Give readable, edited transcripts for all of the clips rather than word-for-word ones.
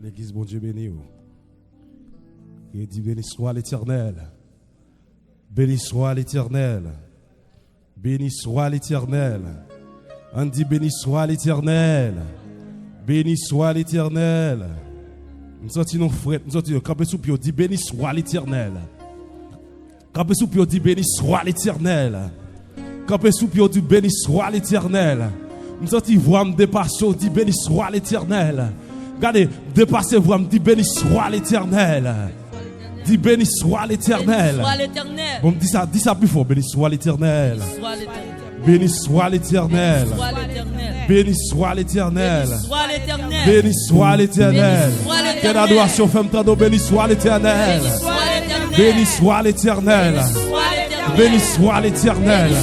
L'église, bon Dieu béni. Il dit béni soit l'Éternel. Béni soit l'Éternel. Béni soit l'Éternel. On dit béni soit l'Éternel. Béni soit l'Éternel. Nous sortons nos frères, nous sortons camper sous pied, dit béni soit l'Éternel. Camper sous pied, dit béni soit l'Éternel. Camper sous pied, dit béni soit l'Éternel. Nous sortons voir me dépasser, dit béni soit l'Éternel. Regardez, dépassez vous me dit béni soit l'Éternel. Dis béni soit l'Éternel. Bon, dis ça plus fort, béni soit l'Éternel. Béni soit l'Éternel. Béni soit l'Éternel. Béni soit l'Éternel. Quelle adoration fait me béni soit l'Éternel. Béni soit l'Éternel. Béni soit l'Éternel.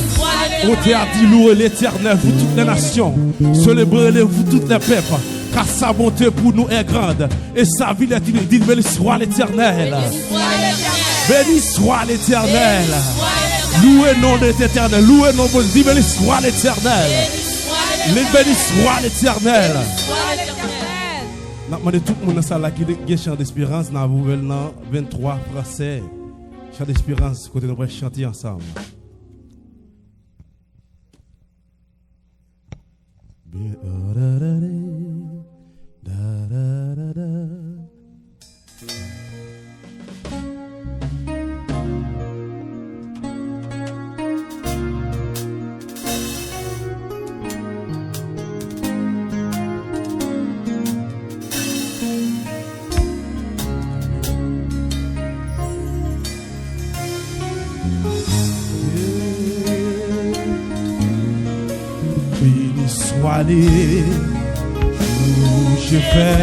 Au théâtre dit louer l'Éternel, vous toutes les nations. Célébrez-le, vous toutes les peuples. Car sa bonté pour nous est grande. Et sa ville est une. Dites béni soit l'Éternel. Béni soit l'Éternel. Louez le nom de l'Éternel. Louez le nom de Dieu. Béni soit l'Éternel. Béni soit l'Éternel. Je demande tout le monde dans la salle qui a chant d'espérance dans la nouvelle 23 français. Chant d'espérance, côté nous allons chanter ensemble. Sois les jours je fais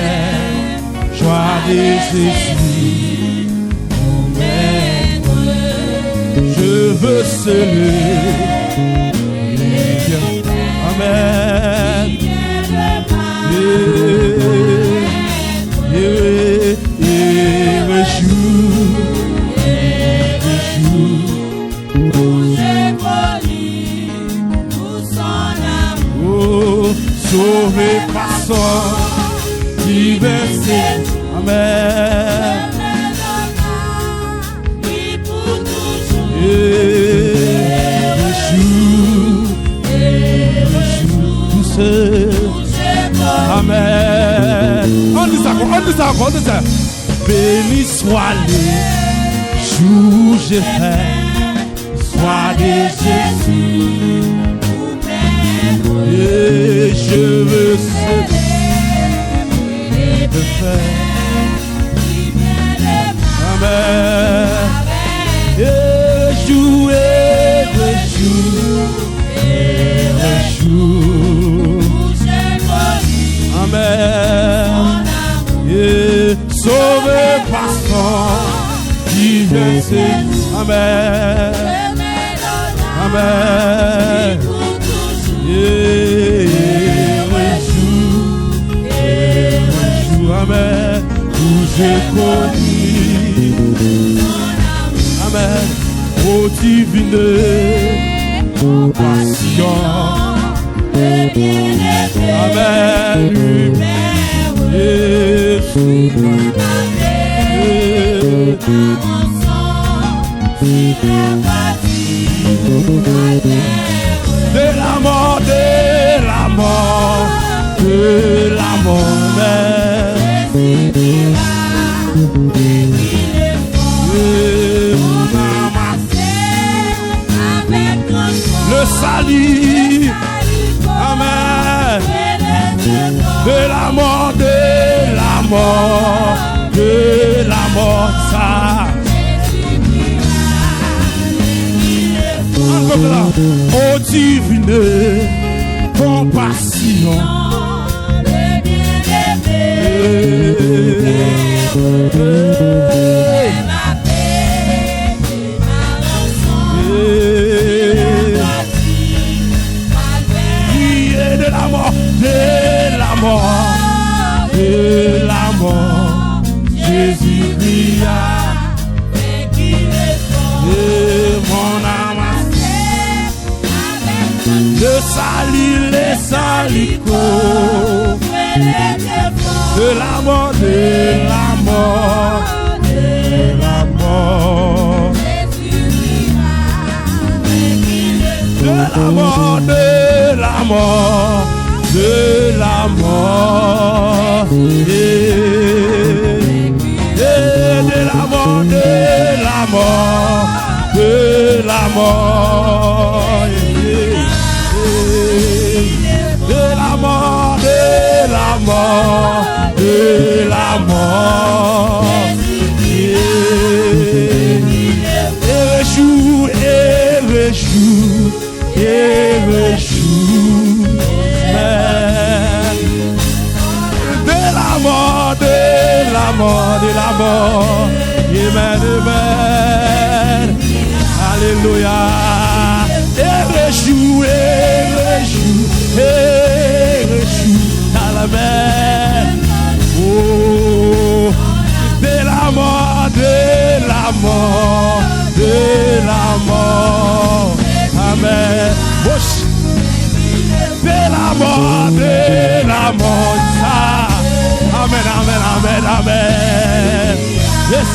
joie de Jésus, mon maître. Je veux seul. Amen. Sauvé par son diversé. Amen. Tout seul. Amen. On dit ça. Béni soit les jours j'ai fait, soit de Jésus. Et je veux célébrer de faire. Amen. Et jouer le jour. Amen. Et sauver par son diversité. Amen. Amen. Amen, où j'ai connu, amen, ô divine compassion, amen, de la mort, le salut, amen, de la mort, ça. Ô divine compassion, de la mort, Jésus cria, et mon âme, le salut, les salicots, de la mort, de la mort, de la mort, de la mort, de la mort, de la mort, de la mort, de la mort, de la mort, de la mort, de la mort, de la mort, et réjoue, de la mort, de la mort, de la mort, amen, amen, alléluia, et réjoue, à la mer, oh, de la mort, de la mort, de la mort, amen, de la mort, de la mort, amen, amen, amen, amen, yes,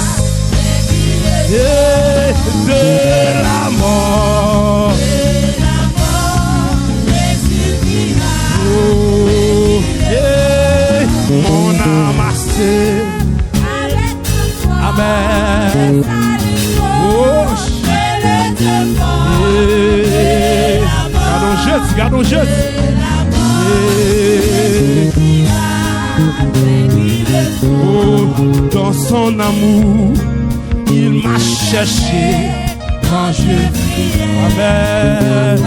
de la mort, oh, mon âme a c'est, amen, oh, gardons jette, oh, dans son amour, il m'a cherché quand je vis, amen,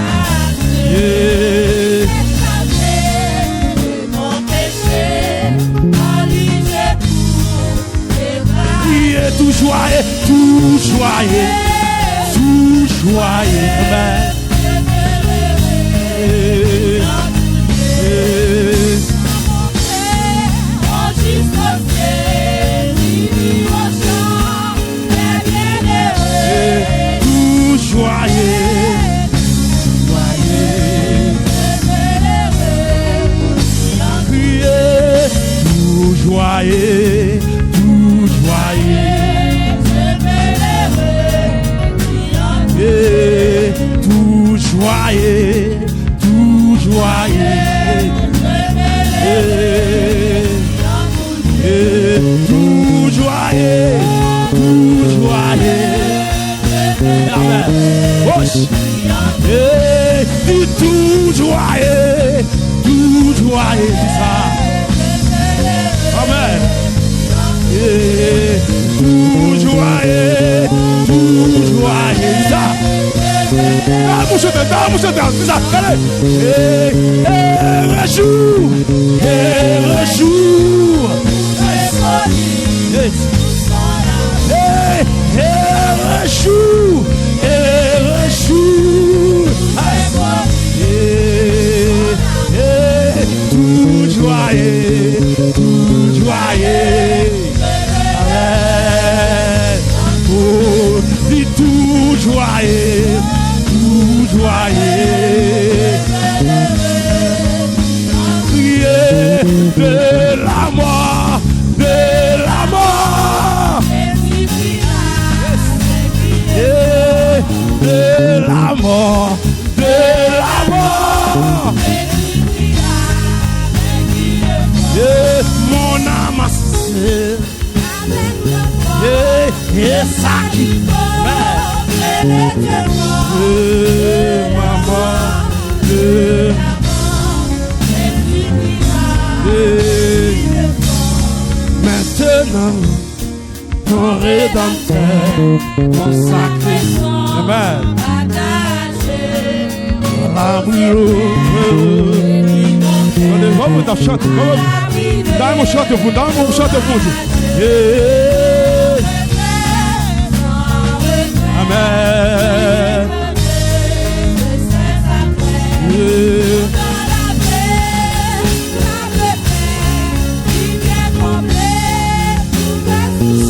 priez tout joyeux, tout joyeux, tout joyeux, amen. Tout joyeux, criez, tout joyeux, tout joyeux, tout joyeux, tout joyeux, tout joyeux, tout joyeux, amen, dis tout joyeux, tout joyeux, c'est ça, amen, tout joyeux, tout joyeux, c'est ça. Ah, mon chanteur, c'est ça, allez. Réjoue, réjoue. Réjoue, réjoue. Tout joyeux, tout joyeux. Amen. Oh, dis tout joyeux. Joyeux, criez de la mort, de la mort, de la mort, de la mort, mon âme a cessé, et ça qui maintenant, ton rédempteur, ton sacré sang, amen, la vamos dar chante, vamos dar um chante, amen.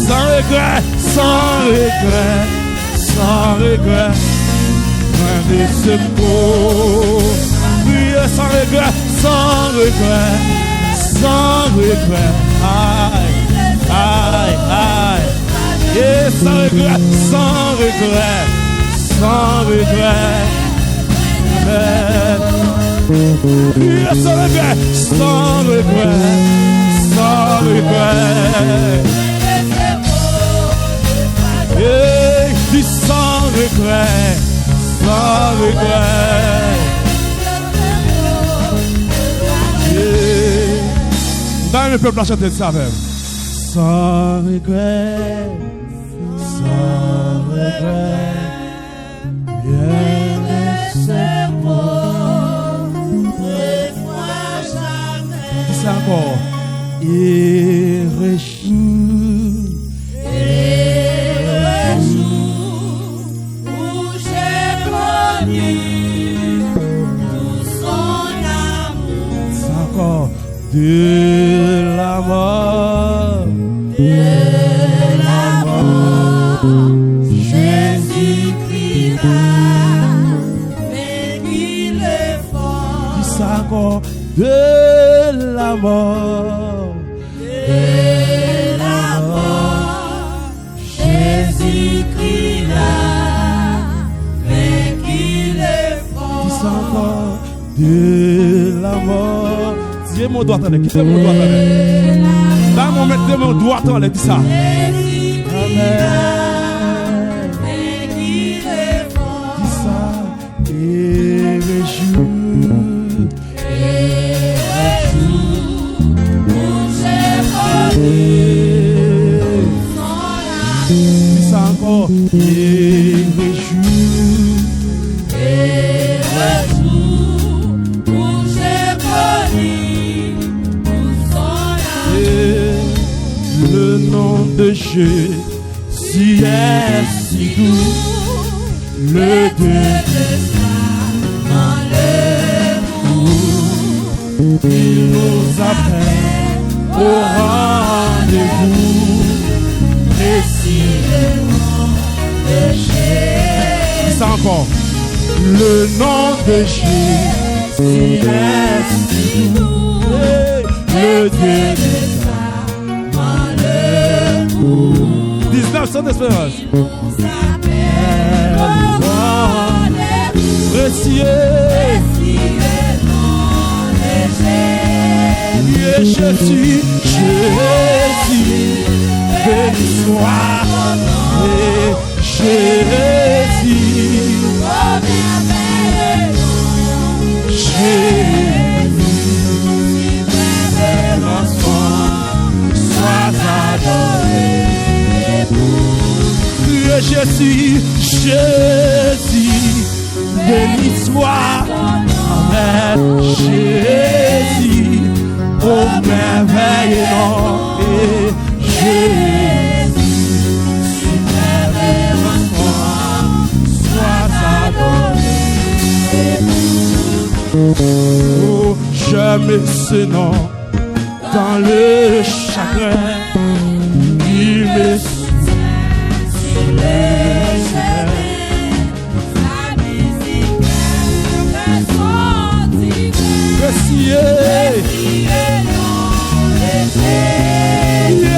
Sans regret, sans regret, sans regret, loin de ce beau. Priez sans regret, sans regret, sans regret. aïe, aïe. Et sans regret, sans regret, sans regret. Amen. Et sans regret, sans regret, sans regret. Et dis sans regret, sans regret. Dans le peuple a chanté ça même. Sans regret, sans regret, bien laissé mort, revois jamais. Dis ça encore. Et réjoue, où j'ai connu tout son amour. dis ça encore. De la mort, Jésus-Christ a vaincu le fort. dis ça encore. De la mort, Jésus-Christ a vaincu le fort. dis ça encore. De la mort. Dis mon doigt attendez, quittez mon doigt attendez. Dans mon mettre mon doigt attendez, dis ça. Amen. Dis ça. Et réjoue. Dis ça encore. Et réjoue. Le nom de Jésus est si doux, le Dieu il nous appelle au rendez-vous. Et si le nom de Jésus, dis ça encore. Le nom de Jésus est si doux, le Dieu de 1900 d'espérance. Précieux. Jésus, Jésus, béni soit. Jésus, sois adoré. Jésus, Jésus, béni soit. Amen. Jésus, oh merveilleux nom. Jésus, sois adoré. Oh, j'aime ce nom dans le chagrin. Il me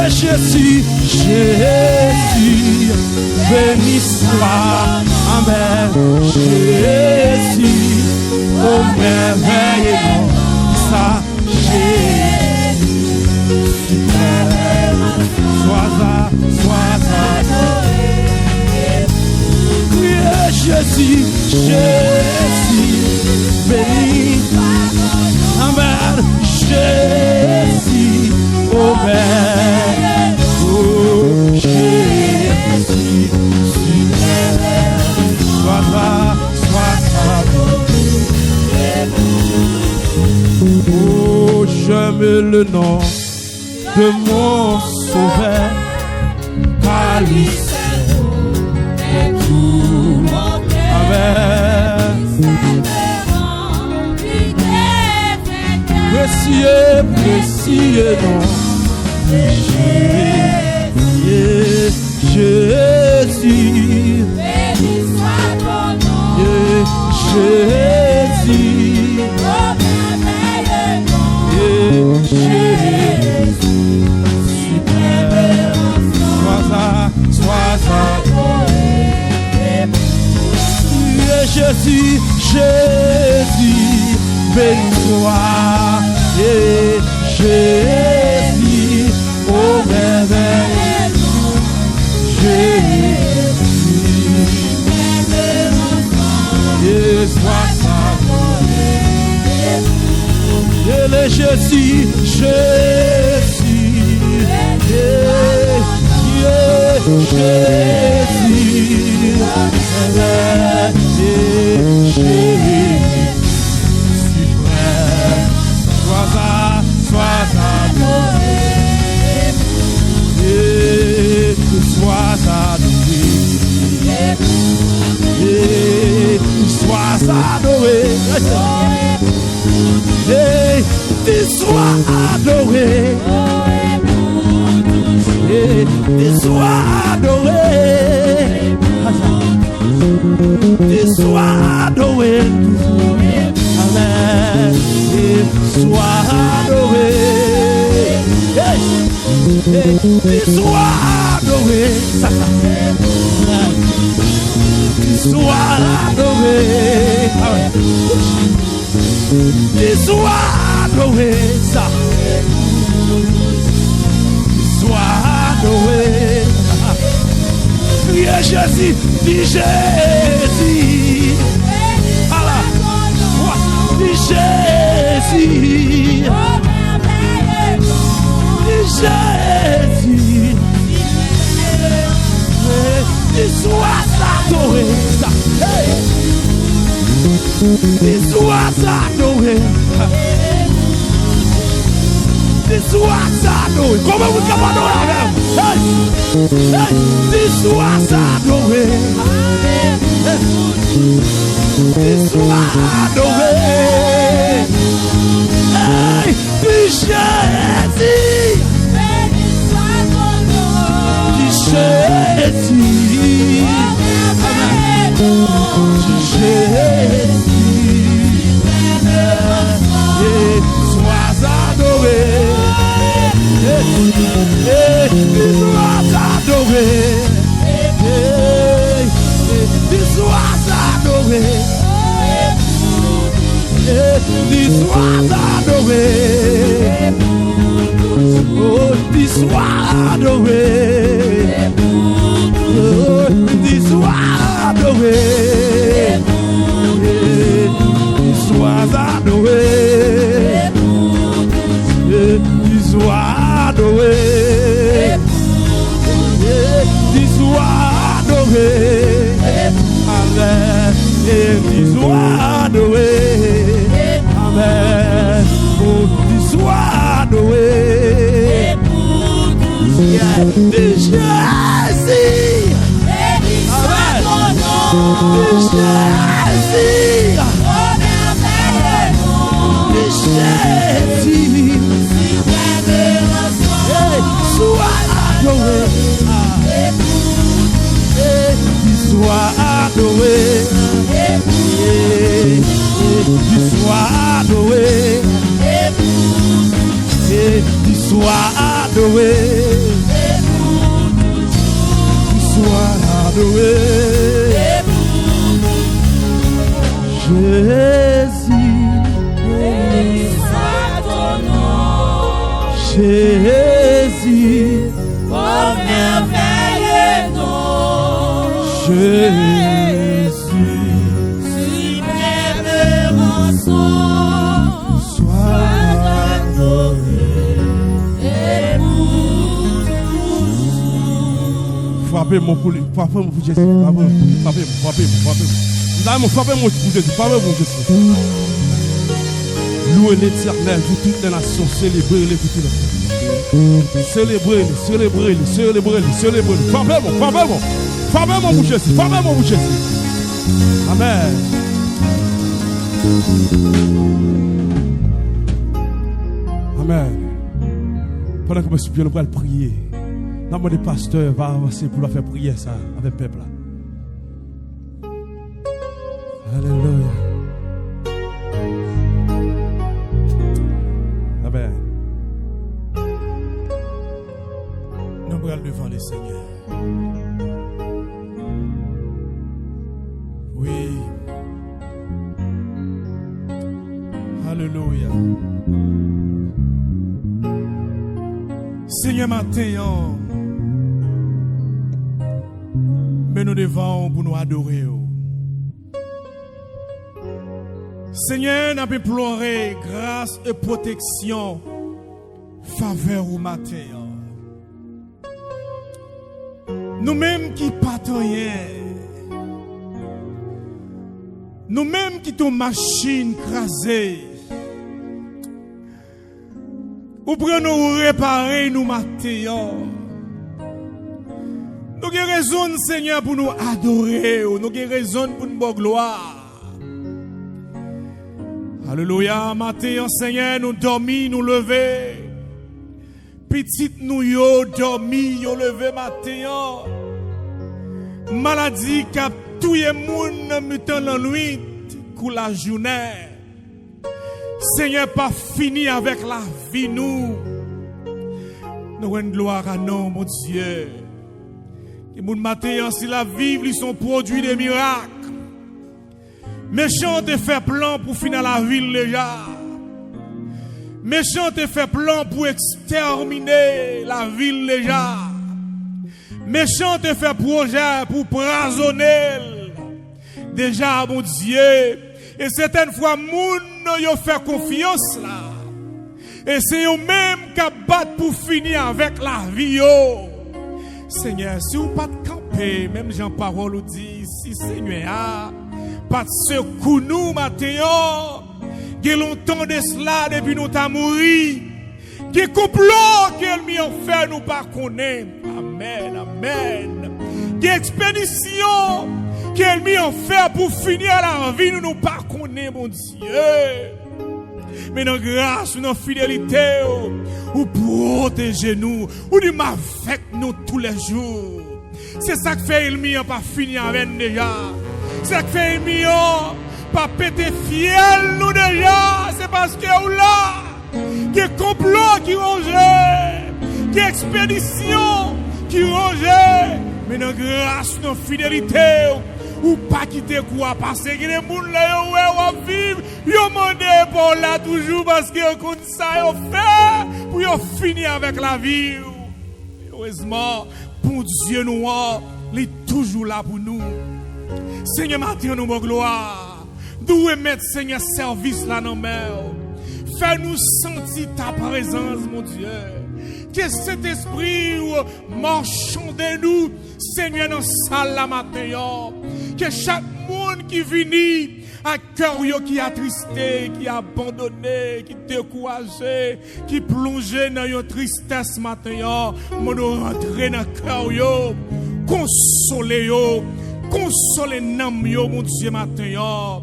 Jésus, Jésus, béni soit. Amen. Jésus, oh merveilleux nom. Ça, Jésus, sois adoré. Jésus, Jésus, béni. Amen. Jésus, oh Père, oh Jésus, sois adoré. Oh, j'aime le nom de mon Sauveur, car lui seul est tout mon cœur. Amen. Précieux, précieux nom de Jésus, béni soit ton nom. Jésus, oh merveilleux nom. Jésus, Sois adoré. Sois adoré. Sois adoré. Sois adoré. Amen. Sois adoré. Sois adoré. Sois adoré. Sois adoré. Sois adoré. Priez Jésus, dis Jésus. Allah. Dis Jésus. Dis Jésus. Sois adoré. Sois adoré. Sois adoré. Comment vous pouvez adorer sois adoré. Sois adoré. Jésus. Jésus. Sois adoré. Sois adoré. Sois adoré. Sois adoré. Oh, sois adoré. Sois adoré. Sois adoré. Sois adoré. Sois adoré. Amen. Sois adoré. Amen. Sois adoré. Jésus. Sois adoré. Sois adoré. Sois adoré. Sois adoré. Jésus. Jésus. Oh merveilleux nom. Jésus. Sublime rançon. Sois adoré. Et pour Frappez-moi pour lui. Frappez-moi pour Jésus. Frappez-moi pour Jésus. Louez l'Éternel, vous toutes les nations, célébrez-les pour tout le monde. Célébrez-les. Frappez-moi pour Jésus. Amen. Amen. Pendant que nous allons prier, notre pasteur va avancer pour faire prier ça avec le peuple. Alléluia. Amen. Nous allons devant le Seigneur. Oui. Alléluia. Seigneur, matin, mais nous devons pour nous adorer. Seigneur, nous avons imploré grâce et protection, faveur au matin. Nous-mêmes qui partons rien, nous-mêmes qui ton machine crasée, ou pour nous réparer nous matin. Nous avons raison, Seigneur, pour nous adorer. Nous avons raison pour nous donner gloire. Alléluia, matin, Seigneur, nous dormis, nous lever. Petite nous yo dormi, yo levé matin. Maladie qui a tout le monde mutant la nuit, pour la journée. Seigneur, pas fini avec la vie, nous. Nous rendons gloire à nous, mon Dieu. Et mon matin, si la vie, ils sont produits des miracles. Méchant te fait plan pour finir la ville déjà. Méchant te fait plan pour exterminer la ville déjà. Méchant te fait projet pour poisonner. Déjà, mon Dieu. Et certaines fois, moun yo fait confiance là. Et c'est eux même qui battent pour finir avec la vie yo. Seigneur, si vous pas de camper, même Jean Parole dit, si Seigneur a pas de secours nous matin, il y a longtemps de cela depuis nous t'a mouru, qui complot qu'elle m'y a fait nous pas connaître. Amen, amen. Qui expédition qu'elle m'y a fait pour finir la vie nous pas connaître, mon Dieu. Mais dans grâce, dans fidélité, ou protégez nous, ou du avec nous tous les jours. C'est ça que fait Elmi pas fini avec déjà. C'est ça que fait Elmi pas péter fiel nous déjà. C'est parce que ou là, qui est complot qui ronge, qui est expédition qui ronge. Mais dans grâce, dans fidélité, ou pas quitter quoi parce que les gens là yo vivre yo mandé pour là toujours parce que comme ça yo fait pour yo finir avec la vie. Heureusement pour Dieu nous il est toujours là pour nous. Seigneur, matin nous gloire. Nous remettre Seigneur service là dans mer. Fais-nous sentir ta présence, mon Dieu. Que cet esprit marchande de nous, Seigneur, dans la salle la matin. Que chaque monde qui vient à cœur qui a attristé, qui a abandonné, qui découragé, qui plongé dans une tristesse matin, nous rentrer dans le cœur, consoler, consoler mon Dieu matin.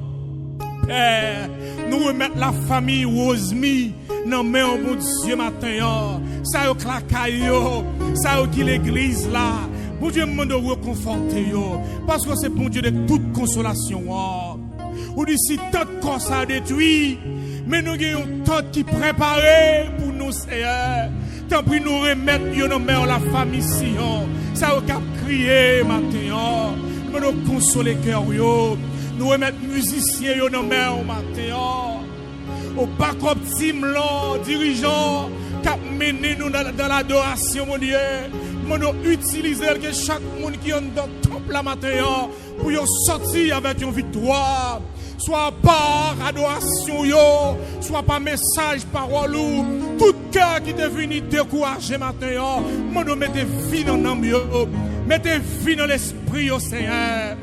Père, nous remettre la famille Rosemi dans main mon Dieu matin. Ça yo clacaille yo, ça yo qui l'église là. Mon Dieu demande de reconforter yo parce que c'est bon Dieu de toute consolation. Ou d'ici tant de corps ça détruit, mais nous avons tant qui préparé pour nous Seigneur. Tant pis nous remettre yo dans main la famille Sion. Ça yo cap crier matin. Nous consoler cœur yo. Nous remettre musiciens yo dans main au matin. Au backup team là, dirigeant qui a mené nous dans l'adoration, mon Dieu. Nous utiliser que chaque monde qui est dans le temple la matin pour sortir avec une victoire. Soit par adoration, soit par message, parole, tout cœur qui est venu décourager matin, nous mettez vie dans l'âme, mettez vie dans l'esprit au Seigneur.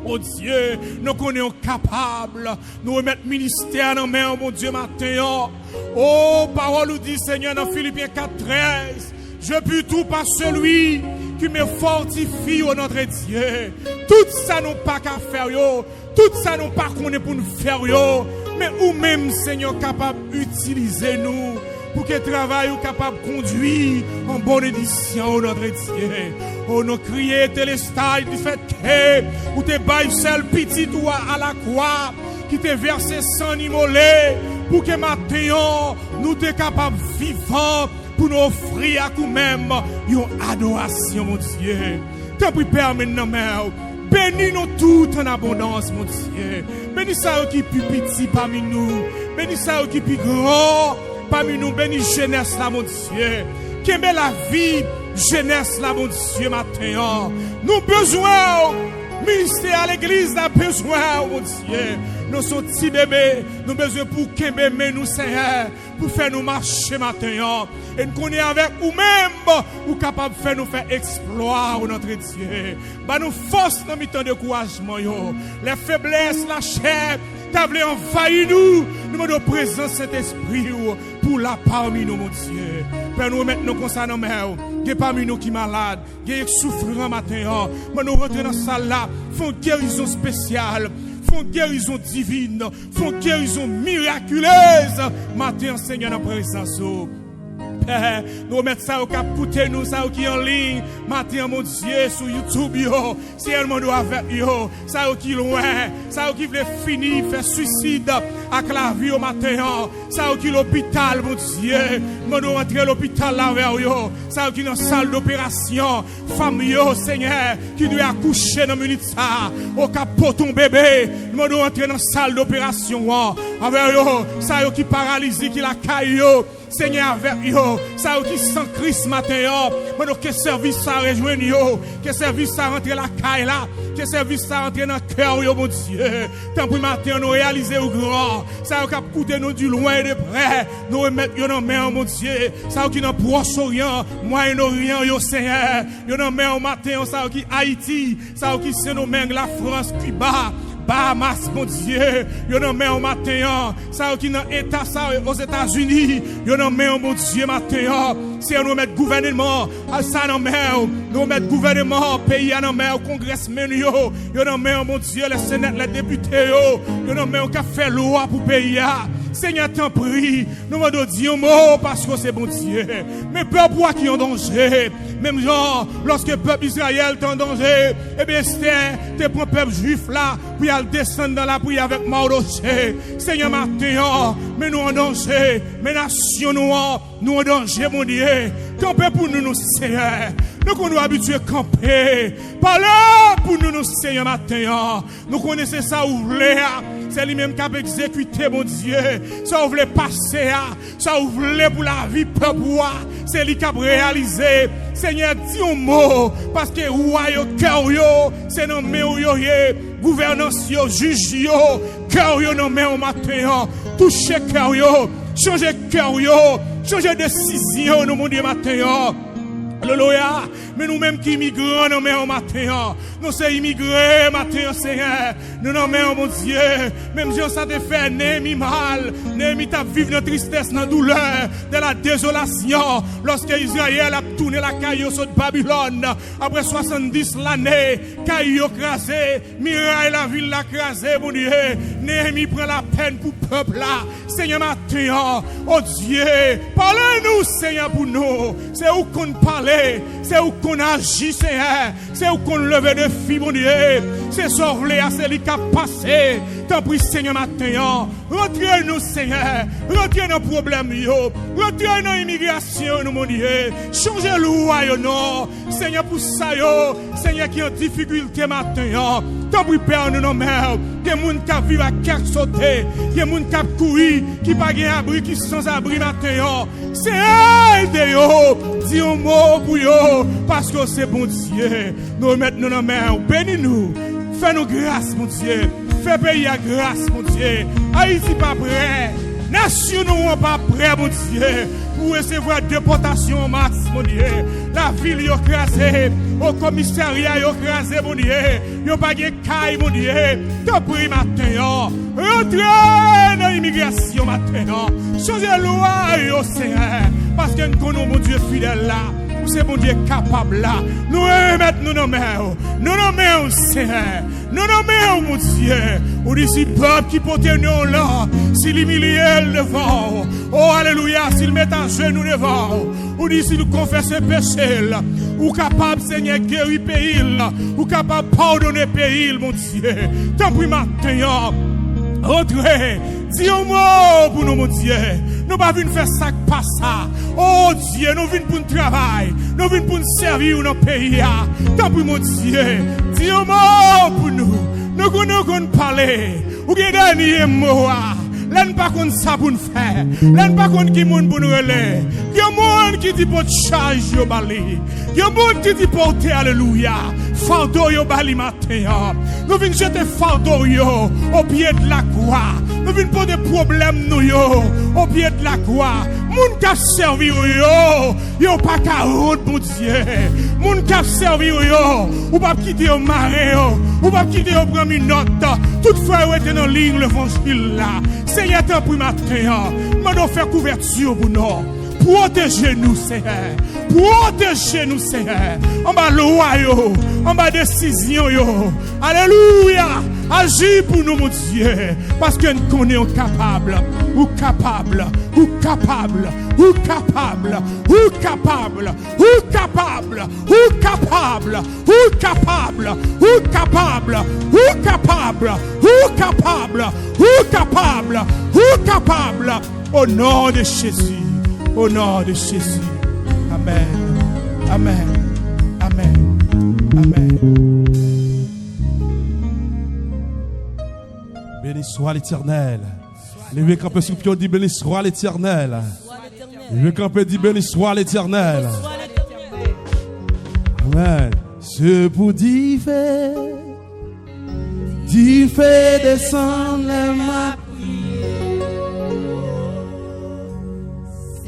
Oh Dieu, nous connaissons capables, nous remettre ministère dans main, mon Dieu, matin. Oh, parole nous dit, Seigneur, dans Philippiens 4:13, je puis tout par celui qui me fortifie, oh notre Dieu. Tout ça nous pas qu'à faire, tout ça nous pas qu'on est pour nous faire, mais ou même, Seigneur, capable d'utiliser nous pour que le travail soit capable de conduire en bonne édition, notre Dieu. Oh, nous crier Télestai du fait que, ou te baille seul petit ou à la croix, qui te versé sang immolé, pour que maintenant, nous te capable vivant, pour nous offrir à nous-mêmes, une adoration, mon Dieu. Tant pis, Père, maintenant, Mère, bénis-nous tout en abondance, mon Dieu. Bénis ça qui est plus petit parmi nous. Bénis ça qui est plus grand parmi nous. Bénis jeunesse là, mon Dieu. Qu'aime la vie, jeunesse là, mon Dieu, matin. Nous besoin, ministère à l'église, a besoin, mon Dieu. Nous sommes petits bébés, nous besoin pour qu'aime nous, Seigneur, pour faire nous marcher matin. Et nous connaissons avec nous-mêmes, ou capable de faire nous faire exploit, notre Dieu. Bah nous force dans mi temps de couragement, les faiblesses, la chair, t'as voulu envahir nous. Nous demandons présence Saint-Esprit pour la parmi nous, mon Dieu. Père, nous remettons comme ça dans main. Il y a parmi nous qui malades, il y a qui souffrent matin. Mais nous rentrons dans cette salle là, font guérison spéciale, font guérison divine, font guérison miraculeuse. Matin, Seigneur, dans la présence. Père, nous remettons ça au cap écouter nous, ça qui est en ligne. Matin, mon Dieu, sur YouTube, yo. Si elle m'a avec yo, ça qui est loin, ça qui veut finir, faire suicide avec la vie au matin. Ça qui est l'hôpital, mon Dieu. Nous devons rentrer à l'hôpital là vers yo. Ça qui est dans la salle d'opération. Femme yo, Seigneur, qui doit accoucher dans minute ça. Au cap pour ton bébé. Nous devons rentrer dans la salle d'opération. Avec yo, ça qui est paralysé, qui la caille yo. Seigneur, avec yo, ça qui sans Christ matin, mais que service ça rejoindre yo, que service ça rentre la caille là, que service ça rentre dans le cœur yo, mon Dieu. Tant pour matin, nous réaliser au grand, ça qui a coûté nous du loin et de près, nous remettre yo dans main, mon Dieu. Ça qui dans Proche-Orient, Moyen-Orient, yo Seigneur, yo dans main au matin, ça qui Haïti, ça qui c'est nos mains la France, Cuba. Bahamas, mon Dieu, yo nan men au matin, ça qui dans état ça aux États-Unis, yo nan men mon Dieu matin, c'est nous mettre gouvernement, ça nan men, nous mettre gouvernement, pays nan men, congressmen yo nan men mon Dieu, les sénateurs, les députés yo nan men qui fait loi pour pays. Seigneur, t'en prie, nous m'en dire un mot parce que c'est bon Dieu. Mais peuple qui est en danger, même genre, lorsque le peuple Israël est en danger, eh bien, c'est pour le peuple juif là, puis il descend dans la prière avec Mardoché. Seigneur, matin, mais nous en danger, mais nation nous en danger, mon Dieu. Campez pour nous, Seigneur. Nous qu'on nous habitués à camper. Parlez pour nous, Seigneur, matin. Nous connaissons ça, où c'est lui-même qui a exécuté, mon Dieu. Ça, vous voulez passer, ça, vous voulez pour la vie, peuple, c'est lui qui a réalisé. Seigneur, dis un mot, parce que roi yo, cœur yo, c'est non mais yo, gouvernance yo, juge yo, cœur yo, non mais au matin, touchez cœur yo, changez cœur yo, changez décision, nous, mon Dieu, matin. Alléluia. Mais nous-mêmes qui immigrons, nous mettons au matin. Nous sommes immigrés, matin, Seigneur. Nous nous mettons, mon Dieu. Même si ça te fait Néhémie mal. Néhémie t'a vécu dans la tristesse, dans la douleur, dans la désolation. Lorsque Israël a tourné la caillou sur Babylone. Après 70 l'année, caillou crasé. Miraille la ville l'a crasé, mon Dieu. Néhémie prend la peine pour le peuple là. Seigneur, matin, oh Dieu. Parlez-nous, Seigneur, pour nous. C'est où qu'on parle. C'est où qu'on agit, Seigneur. C'est où qu'on lève de filles, mon Dieu. C'est sorlé à celui qui a passé. T'en prie, Seigneur, matin. Retirez-nous, Seigneur. Retirez nos problèmes, yo. Retirez nos immigrations, mon Dieu. Changez le roi, yo, non. Seigneur, pour ça, yo. Seigneur, qui est en difficulté, matin, yo. T'en prie, Père, nous, nos mères. Il y a des gens qui vivent à cœur sauté. Il y a des gens qui courent, qui n'ont pas d'abri, qui sont sans abri, matin, yo. C'est aide, yo. Dis un mot pour yo. Parce que c'est bon Dieu. Nous remettons nos mains. Bénis-nous. Fais-nous grâce, mon Dieu. Fais payer à grâce, mon Dieu. Haïti pas prêt. Nation nous pas prêt, mon Dieu. Pour recevoir déportation en masse, mon Dieu. La ville est écrasée. Au commissariat est écrasé, mon Dieu. Il n'y a pas de caille, mon Dieu. T'en prie, matin. Rentrez dans l'immigration, matin. Changez la loi, Seigneur. Parce que nous connaissons, mon Dieu, fidèle là. C'est mon Dieu capable là. Nous remettons nous nos mains. Nous nos mains, Seigneur. Nous nos mains, mon Dieu. Ou d'ici peuple qui porte nous là. S'il humilie devant. Oh, alléluia. S'il met à genoux devant. Ou d'ici nous confesse péché là. Ou capable, Seigneur, guérir pays là. Ou capable pardonner pays, mon Dieu. Tant pis matin. Entrez. Dis un mot pour nous, mon Dieu. Nous pas venir faire ça pas ça. Oh Dieu, nous venons pour nous travailler. Nous venons pour nous servir dans le pays. Tant pis, mon Dieu. Dis un mot pour nous. Nous connaissons parler. Ou bien dernier mot. L'un pas qu'on ça pour nous faire. L'un pas qu'on qui monde pour nous relayer. Dis un monde qui dit porte charge yo bali. Yon monde qui dit porter alléluia. Fardeau yo bali matin. Nous venons jeter fardeau yo au pied de la croix. Nous venons pas de problème nous yo au pied de la croix. Moun ka servi yo pas ka route pour Dieu. Moun ka servi yo ou pas quitter au marin yo, ou pas quitter au prendre une note. Toutefois, vous êtes dans la ligne l'évangile là. Seigneur, t'en prie matin. Nous faire couverture pour nous. Protégez-nous, Seigneur. Protégez-nous, Seigneur. En bas loi, en bas décision. Alléluia. Agis pour nous, mon Dieu. Parce que nous connaissons capable. Ou capable. Ou capable. Ou capable. Ou capable. Ou capable. Ou capable. Ou capable. Ou capable. Ou capable. Ou capable. Ou capable. Ou capable. Au nom de Jésus. Au nom de Jésus. Amen. Amen. Amen. Amen. Béni soit l'Éternel. Les campés sous pied dit béni soit l'Éternel. Les campés dit béni soit l'Éternel. Amen. Ce pour dire descendre les mains.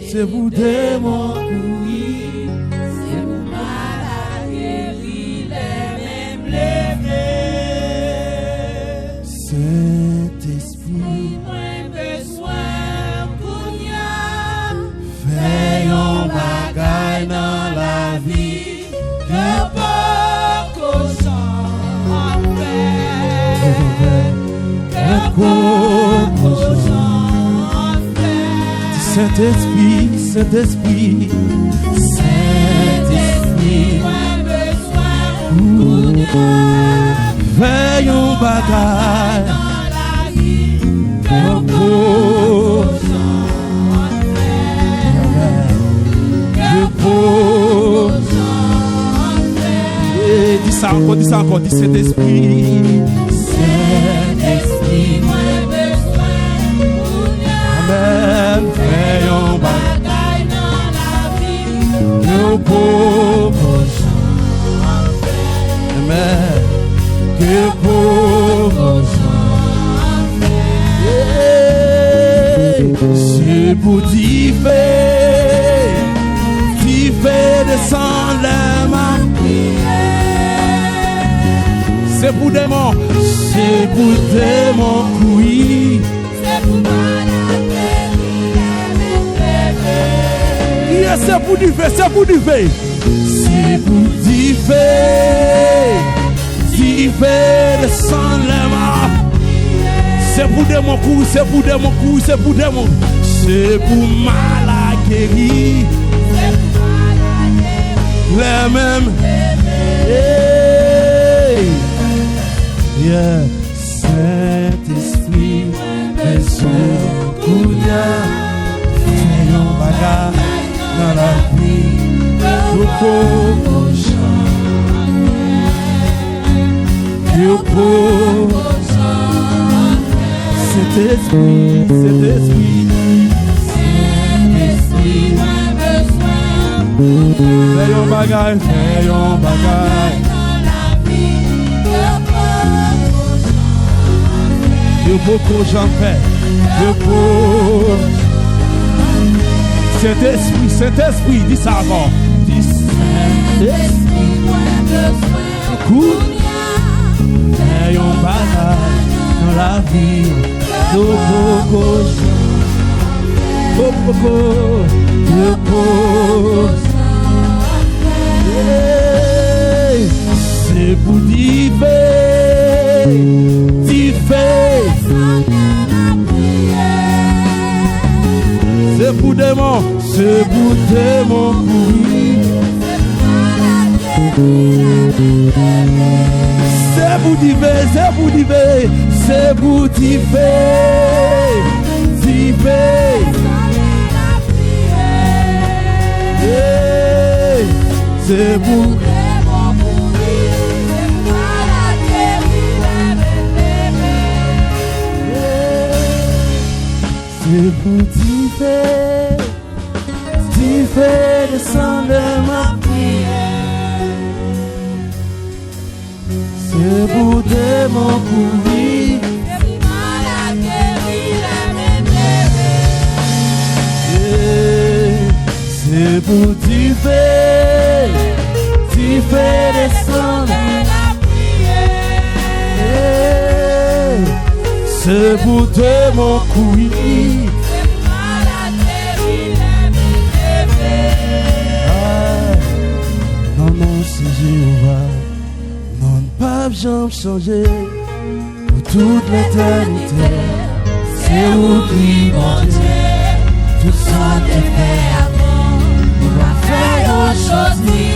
C'est vous démon. C'est vous malade guéri, les mêmes levés. Saint-Esprit, Moins besoin kounya. fais un bagage dans la vie. Que pas cochon en fait. Que pas cochon en fait. Saint-Esprit, Saint-Esprit, Saint-Esprit, Moins besoin kounya. fais un bagage Dans la vie. Que dans pas beau. cochon en fait. Que beau. Et dis ça encore, dis Saint-Esprit, Saint-Esprit, Moins besoin kounya. Amen, fais un bagage Bagaille dans la vie. que beau. Amen, que beau. C'est pour t'y faire descendre les mains. C'est pour des mots, c'est pour des mots, oui. C'est pour malade guéri, Yes, c'est pour du fait, c'est pour du fait. C'est pour du fait descendre les mains. C'est pour des mots, c'est pour des mots, c'est pour des mots. C'est pour malade guéri. Les mêmes. Hey. Yeah. Saint-Esprit, besoin pour fais un bagage dans la vie. Saint-Esprit, Saint-Esprit, fais un bagage, fais un bagage. De beaucoup j'en fais, de beaucoup. Saint-Esprit, Saint-Esprit, dis ça encore. Dis Saint-Esprit, écoute, fais un bagage dans la vie. De beaucoup j'en fais, de beaucoup. C'est pour dire c'est pour des mots, c'est pour des mots pourris. C'est pour dire, c'est pour dire, c'est pour dire, c'est pour c'est pour dire, fais descendre ma prière. C'est pour de mon courir. C'est mal à guérir les C'est pour tu fais descendre la prière. C'est pour de mon courir. C'est mal à guérir les Non, non, c'est Jéhovah. Non, pas jamais changer. Pour toute l'éternité. C'est où qui mon Dieu. Tout ça te fait avant. On va faire aujourd'hui.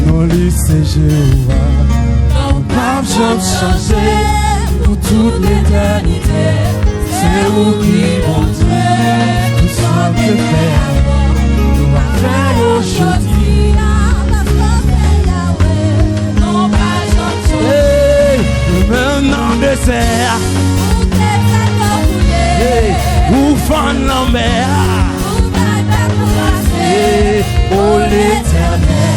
Non, lui c'est Jéhovah. Non, pas jamais changer. Pour toute l'éternité. C'est où qui mon Dieu. Tout ça te fait avant. On va faire aujourd'hui. Maintenant désert. Où fan la mer. Oh l'éternel.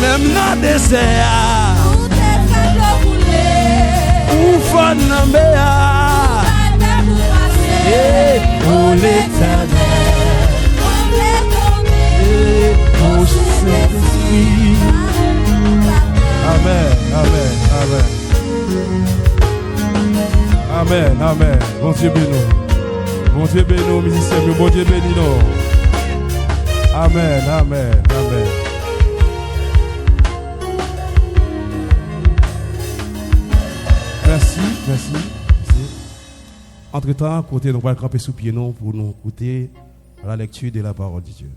Même dans le désert. Où fan la mer. Oh l'éternel. Oh Saint-Esprit. Amen, amen, amen. Amen, amen. Bon Dieu béni. Bon Dieu béni, musiciens, bon Dieu béni nous. Amen, amen, amen. Merci, merci, merci. Entre-temps, côté nous allons camper sous pied nous pour nous écouter la lecture de la parole de Dieu.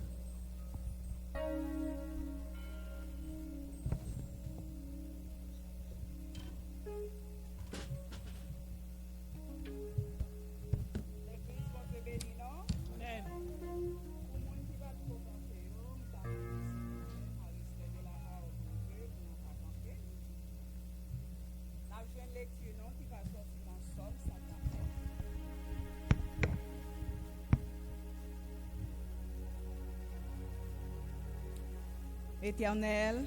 Éternel,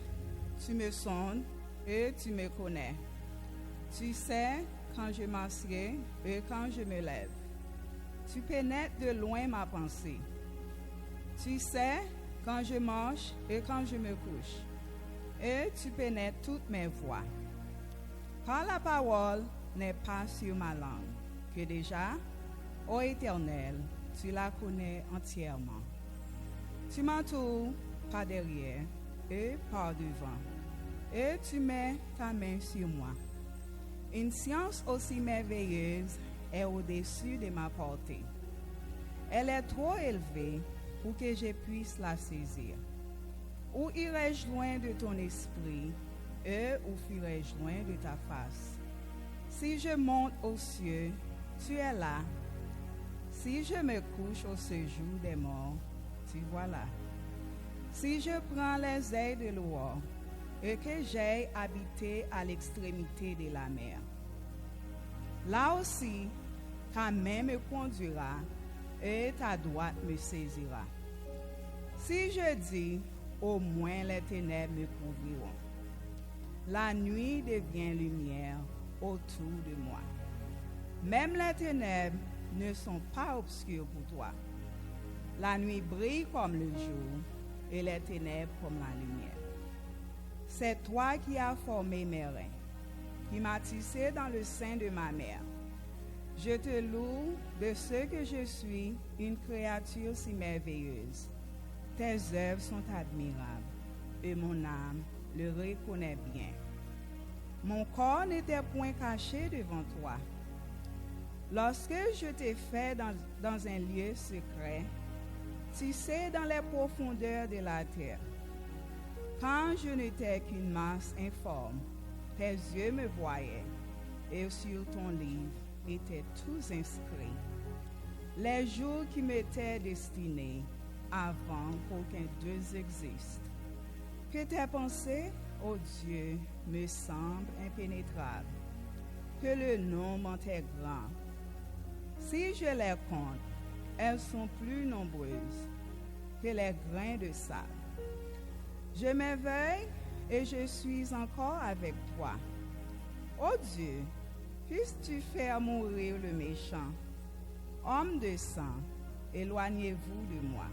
tu me sondes et tu me connais. Tu sais quand je m'assieds et quand je me lève. Tu pénètres de loin ma pensée. Tu sais quand je mange et quand je me couche. Et tu pénètres toutes mes voies. Car la parole n'est pas sur ma langue, que déjà, ô Éternel, tu la connais entièrement. Tu m'entoures par derrière et par devant, et tu mets ta main sur moi. Une science aussi merveilleuse est au-dessus de ma portée. Elle est trop élevée pour que je puisse la saisir. Où irai-je loin de ton esprit, et où fuirai-je loin de ta face? Si je monte aux cieux, tu es là. Si je me couche au séjour des morts, tu vois là. Si je prends les ailes de l'aurore et que j'aille habiter à l'extrémité de la mer, là aussi, ta main me conduira et ta droite me saisira. Si je dis, au moins les ténèbres me couvriront, la nuit devient lumière autour de moi. Même les ténèbres ne sont pas obscures pour toi. La nuit brille comme le jour et les ténèbres comme la lumière. C'est toi qui as formé mes reins, qui m'as tissé dans le sein de ma mère. Je te loue de ce que je suis une créature si merveilleuse. Tes œuvres sont admirables et mon âme le reconnaît bien. Mon corps n'était point caché devant toi. Lorsque je t'ai fait dans un lieu secret, tissé dans les profondeurs de la terre, quand je n'étais qu'une masse informe, tes yeux me voyaient et sur ton livre étaient tous inscrits. Les jours qui m'étaient destinés avant qu'aucun d'eux existe. Que tes pensées ô Dieu, me semble impénétrable, que le nombre est grand. Si je les compte, elles sont plus nombreuses que les grains de sable. Je m'éveille et je suis encore avec toi. Ô Dieu, puisses-tu faire mourir le méchant? Homme de sang, éloignez-vous de moi.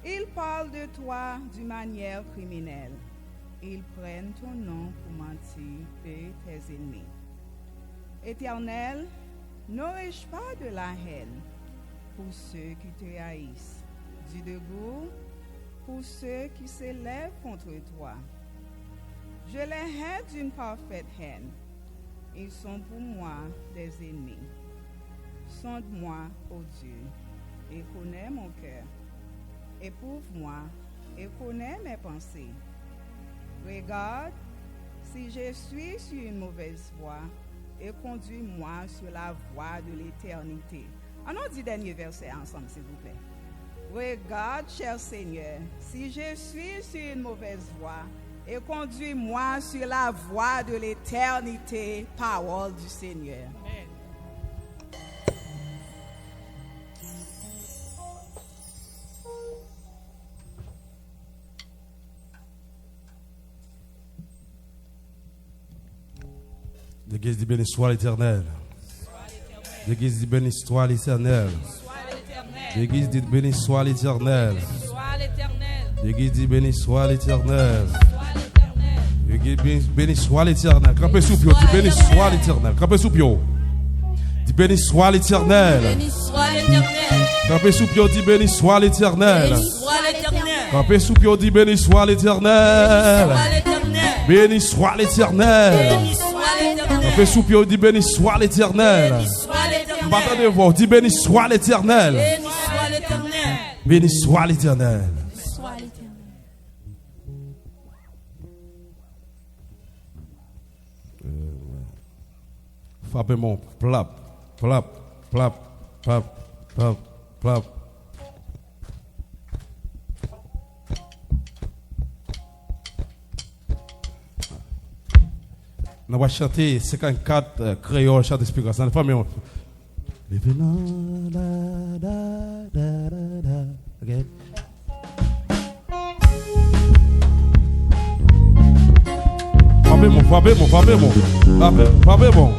Ils parlent de toi d'une manière criminelle. Ils prennent ton nom pour mentir de tes ennemis. Éternel, n'aurais-je pas de la haine pour ceux qui te haïssent, du dégoût pour ceux qui s'élèvent contre toi? Je les hais d'une parfaite haine. Ils sont pour moi des ennemis. Sonde-moi, ô Dieu, et connais mon cœur. Éprouve-moi et connais mes pensées. Regarde si je suis sur une mauvaise voie et conduis-moi sur la voie de l'éternité. On dit dernier verset ensemble, s'il vous plaît. Regarde, cher Seigneur, si je suis sur une mauvaise voie et conduis-moi sur la voie de l'éternité, parole du Seigneur. Amen. L'église dit béni soit l'Éternel. L'église dit béni soit l'Éternel. L'église dit béni soit l'Éternel. L'église dit béni soit l'Éternel. L'église dit béni soit l'Éternel. Campez sous pied, dit béni soit l'Éternel. Campez sous pied. Dit béni soit l'Éternel. Campez sous pied, dit béni soit l'Éternel. Campez sous pied, dit béni soit l'Éternel. Béni soit l'Éternel. Campez sous pied, dit béni soit l'Éternel. Attendez-vous, dit béni soit l'Éternel. Béni soit l'Éternel. Frappez mon plap, plap, plap, plap, plap, plap. On va chanter 54 créoles, chant d'explication. Famille, okay. Frappez bon.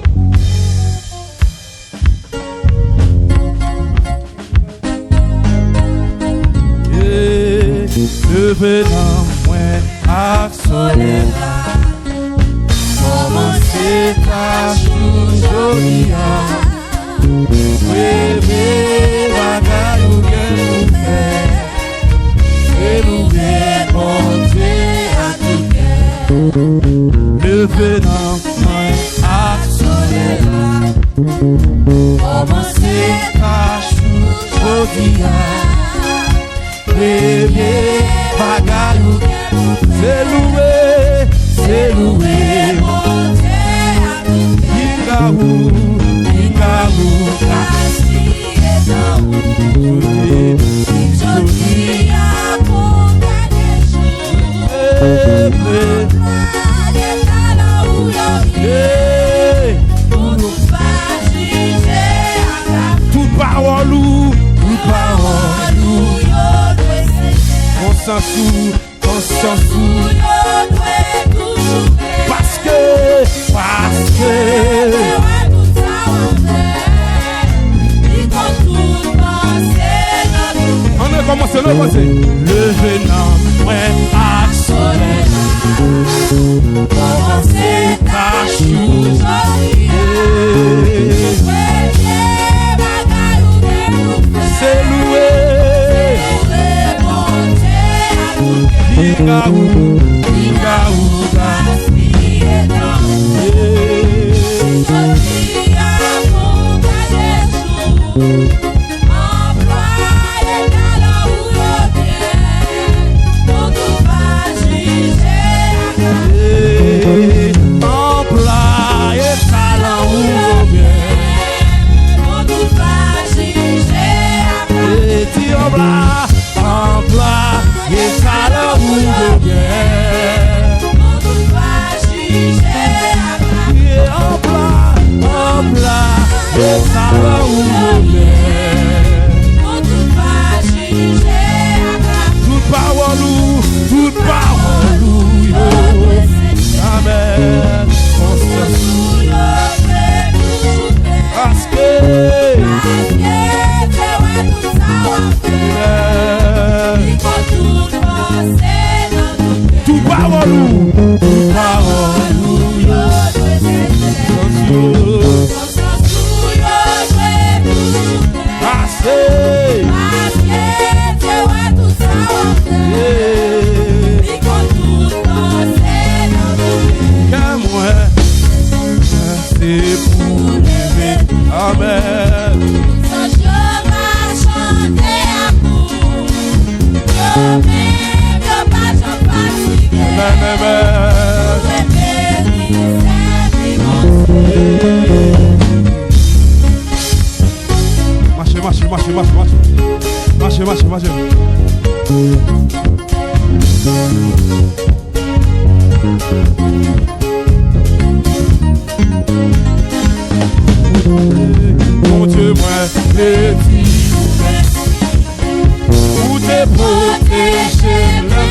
Devenant moins à soleil. Commencez par aujourd'hui. Oui, bagaille que nous fait. Et nous mon Dieu à tout cœur. Devenant moins à soleil. Commencez par aujourd'hui. Bébé, bagaille, c'est loué, mon Dieu, Ingaou, Kasi et Daou, Jodi a pour dernier jour, pour nous pas juger à la toute parole, on s'en fout, parce que on a commencé le passé. Le venant, ouais, à soleil. Commencez par chou. C'est loué. Ingaou, Kasi et Daou, Jodi a pour dernier jour, employé dans la roue. et pour lever. Amen. Ça je vais chanter amour. Je vais pas j'en fatiguer. Amen, amen. Marchez, marchez, marchez, marchez, marchez. Marchez, marchez, marchez. Mon Dieu, moi, les où t'es protégé, le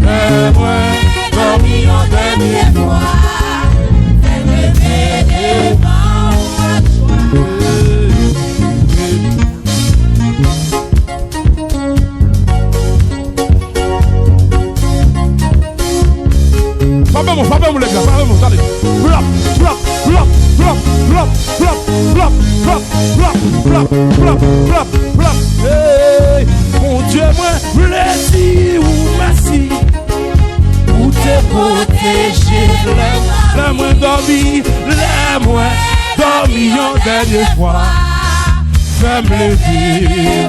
mais moi, dormi en dernière fois. Pas les gars, pas allez. Flop, flop, flop, flop, flop, flop, flop, flop, flop, flop, flop, flop, flop. Hey, mon Dieu, moi, blessé ou merci. Où t'es protégé, la moins dormi, la moins dormi en dernière fois. Fais-me lever,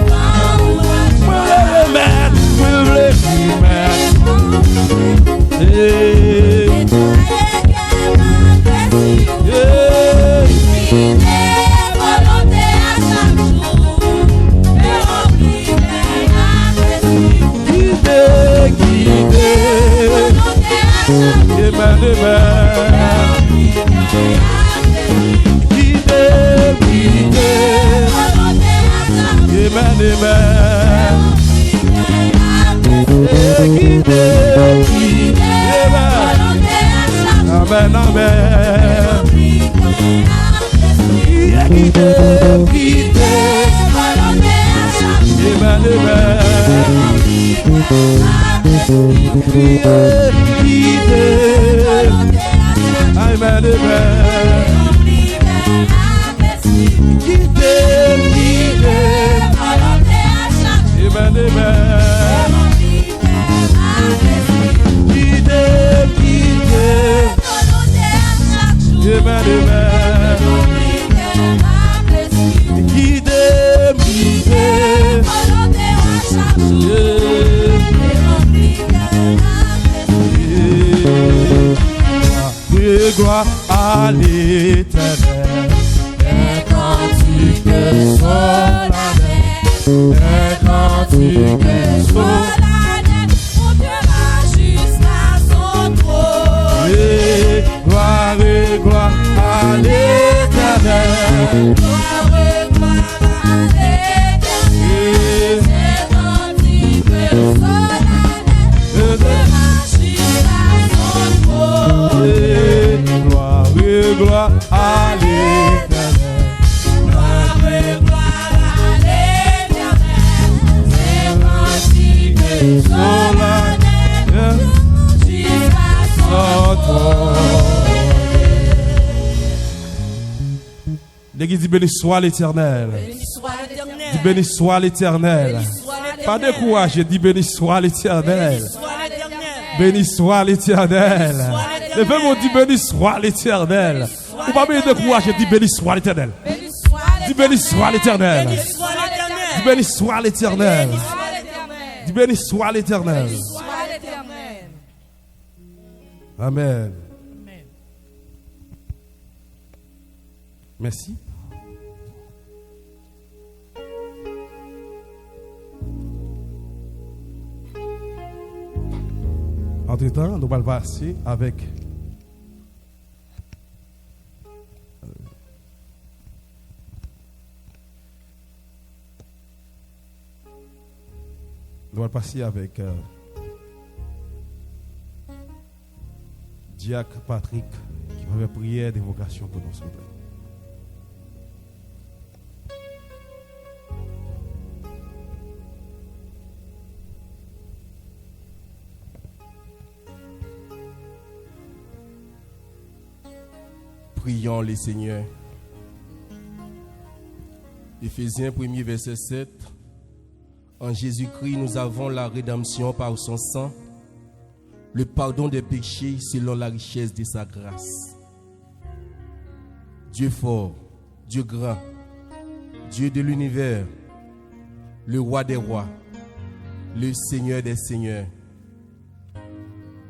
me mettre, hey. Amen, amen. Gloire à l'Éternel, un cantique solennel, un cantique solennel, mon Dieu va jusqu'à son trône. et gloire à l'Éternel. Gloire à l'Éternel, c'est cantique solennel, mon Dieu va jusqu'à son trône. Gloire à l'Éternel. Gloire à l'Éternel, c'est cantique solennel, jusqu'à son trône. L'Église dit béni soit l'Éternel. Béni soit l'Éternel. Dit béni soit l'Éternel. Béni soit l'Éternel. Pas de courage, je dis béni soit l'Éternel. Béni soit l'Éternel. Béni soit l'Éternel. Béni soit l'Éternel. Le peuple dit béni soit l'Éternel. Ou pas béni de courage, je dis béni soit l'Éternel. Béni soit Dis béni soit l'Éternel. Béni soit l'Éternel. Dis béni soit l'Éternel. Béni soit l'Éternel. Dis béni soit l'Éternel. Béni soit l'Éternel. Amen. Merci. Entre-temps, nous allons passer avec Diacre Patrick qui va faire prière d'évocation pour nous, s'il vous plaît. Prions les Seigneurs. Éphésiens 1er verset 7. En Jésus-Christ, nous avons la rédemption par son sang, le pardon des péchés selon la richesse de sa grâce. Dieu fort, Dieu grand, Dieu de l'univers, le roi des rois, le Seigneur des seigneurs.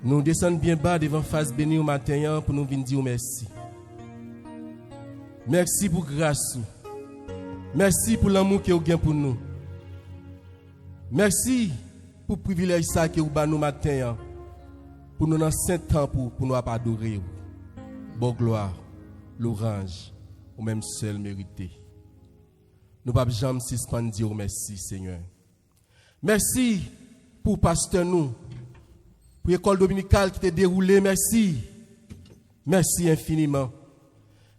Nous descendons bien bas devant face bénie au matin pour nous venir dire merci. Merci pour grâce. Merci pour l'amour que vous avez pour nous. Merci pour le privilège que vous avez nous matin pour nous dans saint temps pour nous adorer. Bon gloire, l'orange, au même seul mérité. Nous ne pouvons jamais suspendre dire merci Seigneur. Merci pour pasteur nous, pour l'école dominicale qui t'a déroulée. Merci. Merci infiniment.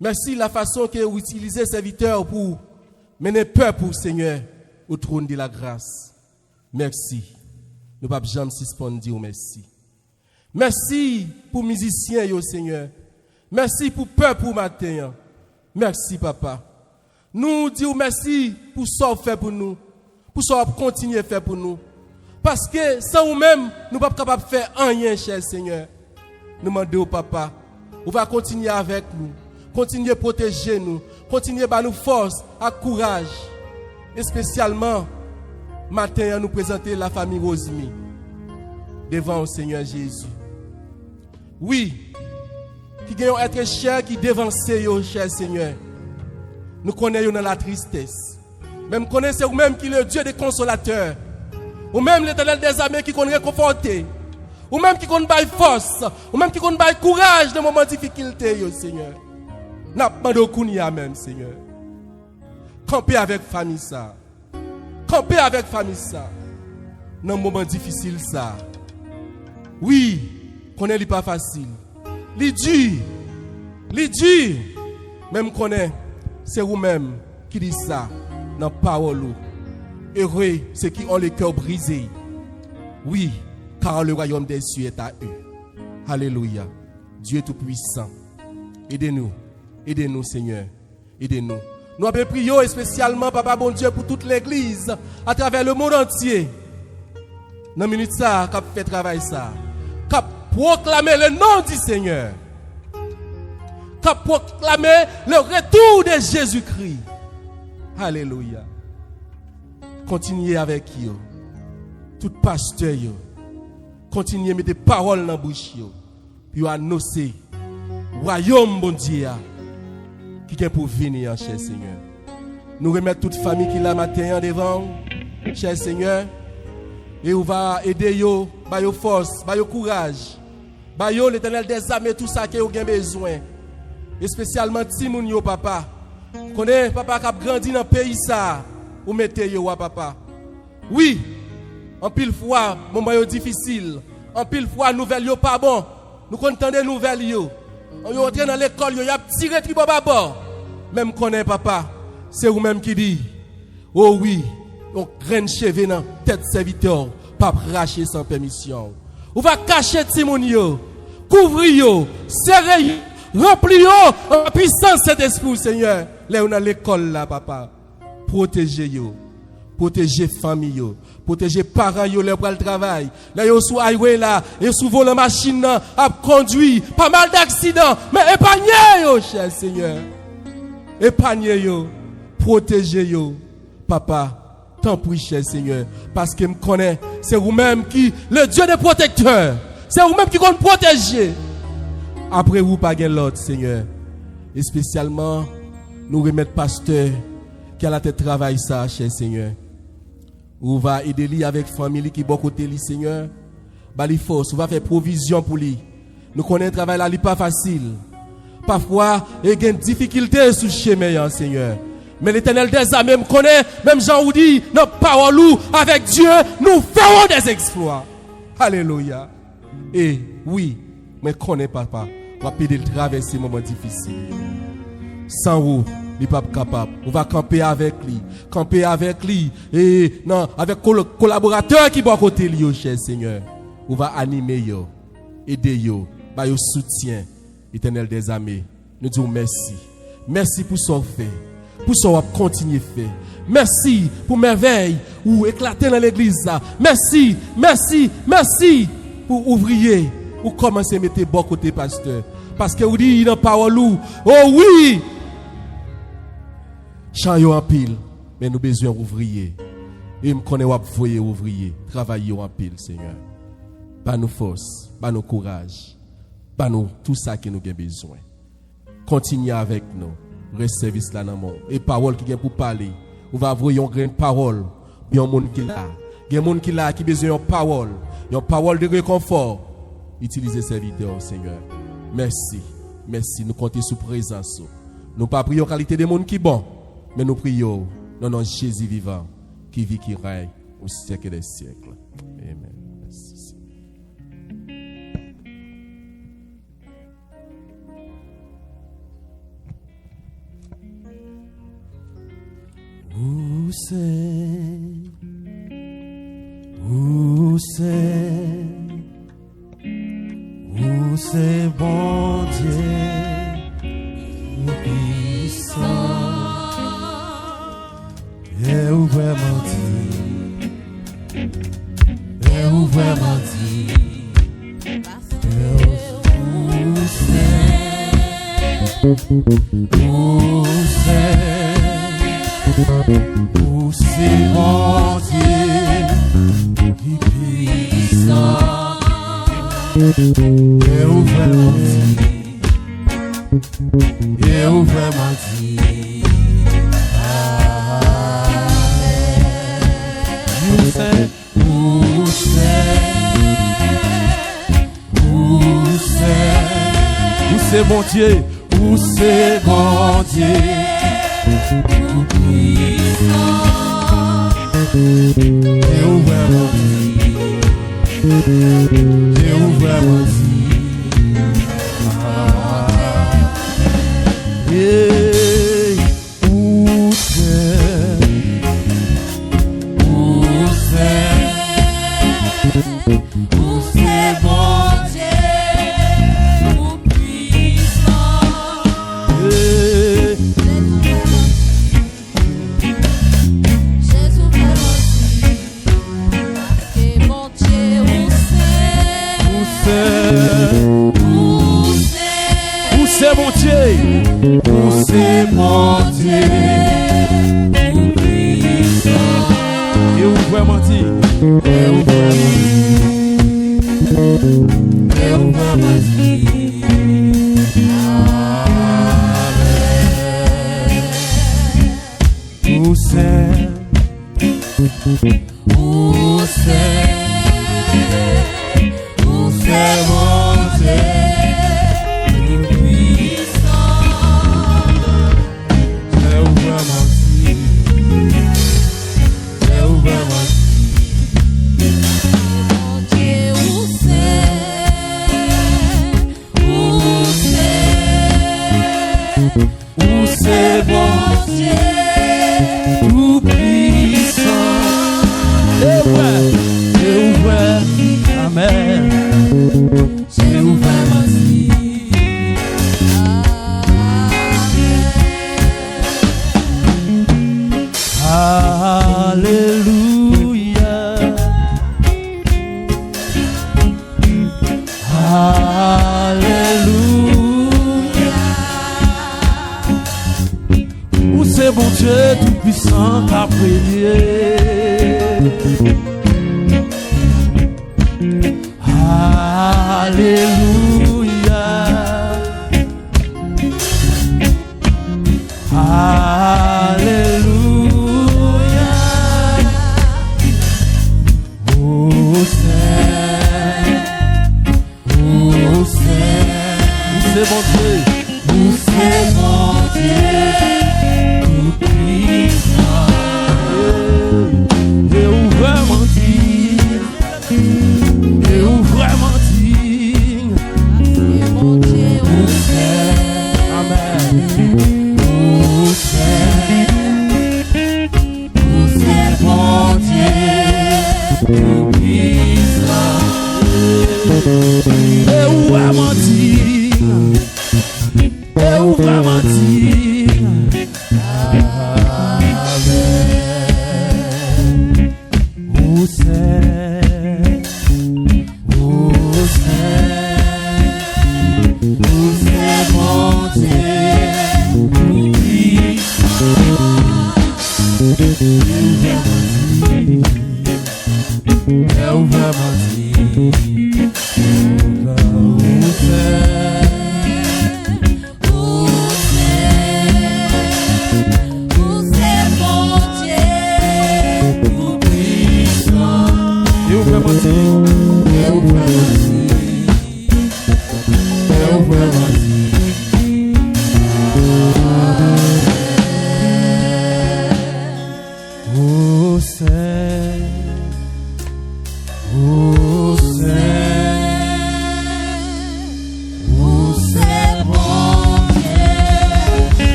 Merci la façon que vous utilisez serviteurs pour mener peuple pour Seigneur au trône de la grâce. Merci. Nous ne pouvons jamais suspendre dire merci. Merci pour les musiciens, Seigneur. Merci pour le peuple matin. Merci, papa. Nous disons merci pour ce que vous faites pour nous. Pour ce que vous continuez à faire pour nous. Parce que sans vous-même, nous ne sommes pas capables de faire rien, cher Seigneur. Nous demandons au papa, vous va continuer avec nous. Continuez à protéger nous. Continuez à nous force, à courage. Et spécialement, matin, nous présenter la famille Rosemi devant le Seigneur Jésus. Oui, qui gagne être cher, qui dévance, cher Seigneur. Nous connaissons dans la tristesse. Même connaissez vous-même qui est le Dieu des consolateurs. Ou même l'Éternel des armées qui connaît réconforter. Ou même qui connaît force. Ou même qui connaît courage dans les moments de difficulté, Seigneur. N'a pas de kounia même, Seigneur. Campez avec famille ça. Campez avec famille ça. Dans un moment difficile ça. Oui, connaît pas facile. Les dur. Même connaît, c'est vous-même qui dit ça dans la parole. Heureux ceux qui ont le cœur brisé. Oui, car le royaume des cieux est à eux. Alléluia. Dieu tout-puissant. Aidez-nous. Aidez-nous, Seigneur. Aidez-nous. Nous avons prié spécialement, Papa bon Dieu, pour toute l'église à travers le monde entier. Dans la minute ça, qui a fait travail ça. Qui a proclamé le nom du Seigneur. Qui a proclamé le retour de Jésus-Christ. Alléluia. Continuez avec eux. Tout pasteur, continuez à mettre des paroles dans la bouche. Puis annoncer royaume bon Dieu qui est pour venir, cher Seigneur. Nous remettons toute famille qui l'a matin devant, cher Seigneur. Et on va aider yo, ba yo force, ba yo courage. Ba yo l'Éternel des armées, tout ça que vous avez besoin. Et spécialement Timoun yo papa. Connais papa qui a grandi dans le pays ça. Ou mettez yo papa. Oui, en pile fois, moment yo difficile. En pile fois, nouvelle yo pas bon. Nous contendons des nouvelles yo. On entre dans l'école, il y a tiré tri baba. Même connaît papa, c'est vous-même qui dit. Oh oui, on graine cheveux dans tête serviteur, pas racher sans permission. On va cacher Timoun yo, couvrir yo, serrer yo, remplir yo en puissance cet esprit Seigneur. Là on a l'école là papa. Protéger yo. Protéger famille yo, protéger parents yo leur pour le travail. Là yo sous highway là, et souvent la machine a conduit pas mal d'accidents, mais épargnez yo cher Seigneur. Épargnez yo, protégez yo. Papa, tant pis cher Seigneur, parce que me connaît, c'est vous-même qui le Dieu des protecteurs. C'est vous-même qui compte protéger. Après vous pas gain l'autre Seigneur. Et spécialement nous remettre pasteur qui a la tête travail ça cher Seigneur. Ou va aider lui avec famille qui bon côté lui Seigneur. Ba li force, on va faire provision pour lui. Nous connaissons le travail là, il pas facile. Parfois, il y a des difficultés sous chemin Seigneur. Mais l'Éternel des armées me connaît, même Jean vous dit, nos paroles avec Dieu, nous ferons des exploits. Alléluia. Et oui, mais connais papa, on va péder le traverser moments difficiles. Sans vous, il n'est pas capable. On va camper avec lui, et non, avec collaborateurs qui vont à côté de lui, cher Seigneur. On va animer yo, aider yo, ba yo soutien, Éternel des armées. Nous disons merci. Merci pour ce qu'on fait, pour ce qu'on va continuer à faire. Merci pour merveille ou éclater dans l'église. Merci pour ouvrier ou commencer à mettre bon côté pasteur. Parce que vous dites dans parole, oh oui, Champ yo en pile, mais nous besoin d'ouvriers. Et me connaît ou voyer ouvrier, travailler en pile, Seigneur. Pas nous force, pas nous courage, pas nous tout ça que nous avons besoin. Continuez avec nous. Reste service là dans le monde. Et parole qui vient pour parler. On va avoir une grande parole. Il y a un monde qui est là. Il y a un monde qui est là qui a besoin d'une parole. Une parole de réconfort. Utilisez serviteur, Seigneur. Merci. Merci. Nous comptons sur présence. Nous ne pas prions en qualité de monde qui est bon. Mais nous prions dans notre Jésus vivant. Qui vit, qui règne au siècle des siècles. Amen. Merci. Où c'est bon Dieu puissant et où vraiment dit où c'est bon Dieu qui puissant et où vraiment dit où c'est bon Dieu, où c'est bon Dieu, tout puissant, et où vraiment dit,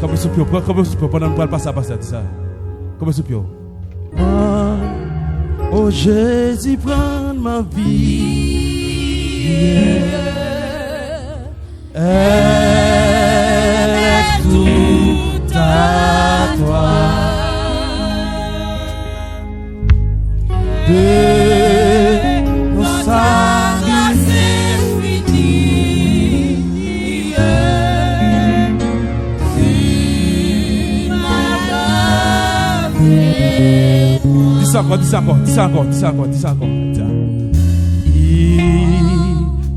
Comme ce pio, pendant que nous passer à passer ça. Comme ce pio. Oh Jésus, prends ma vie. Elle est toute à toi. De nos sacrifices. Dis encore.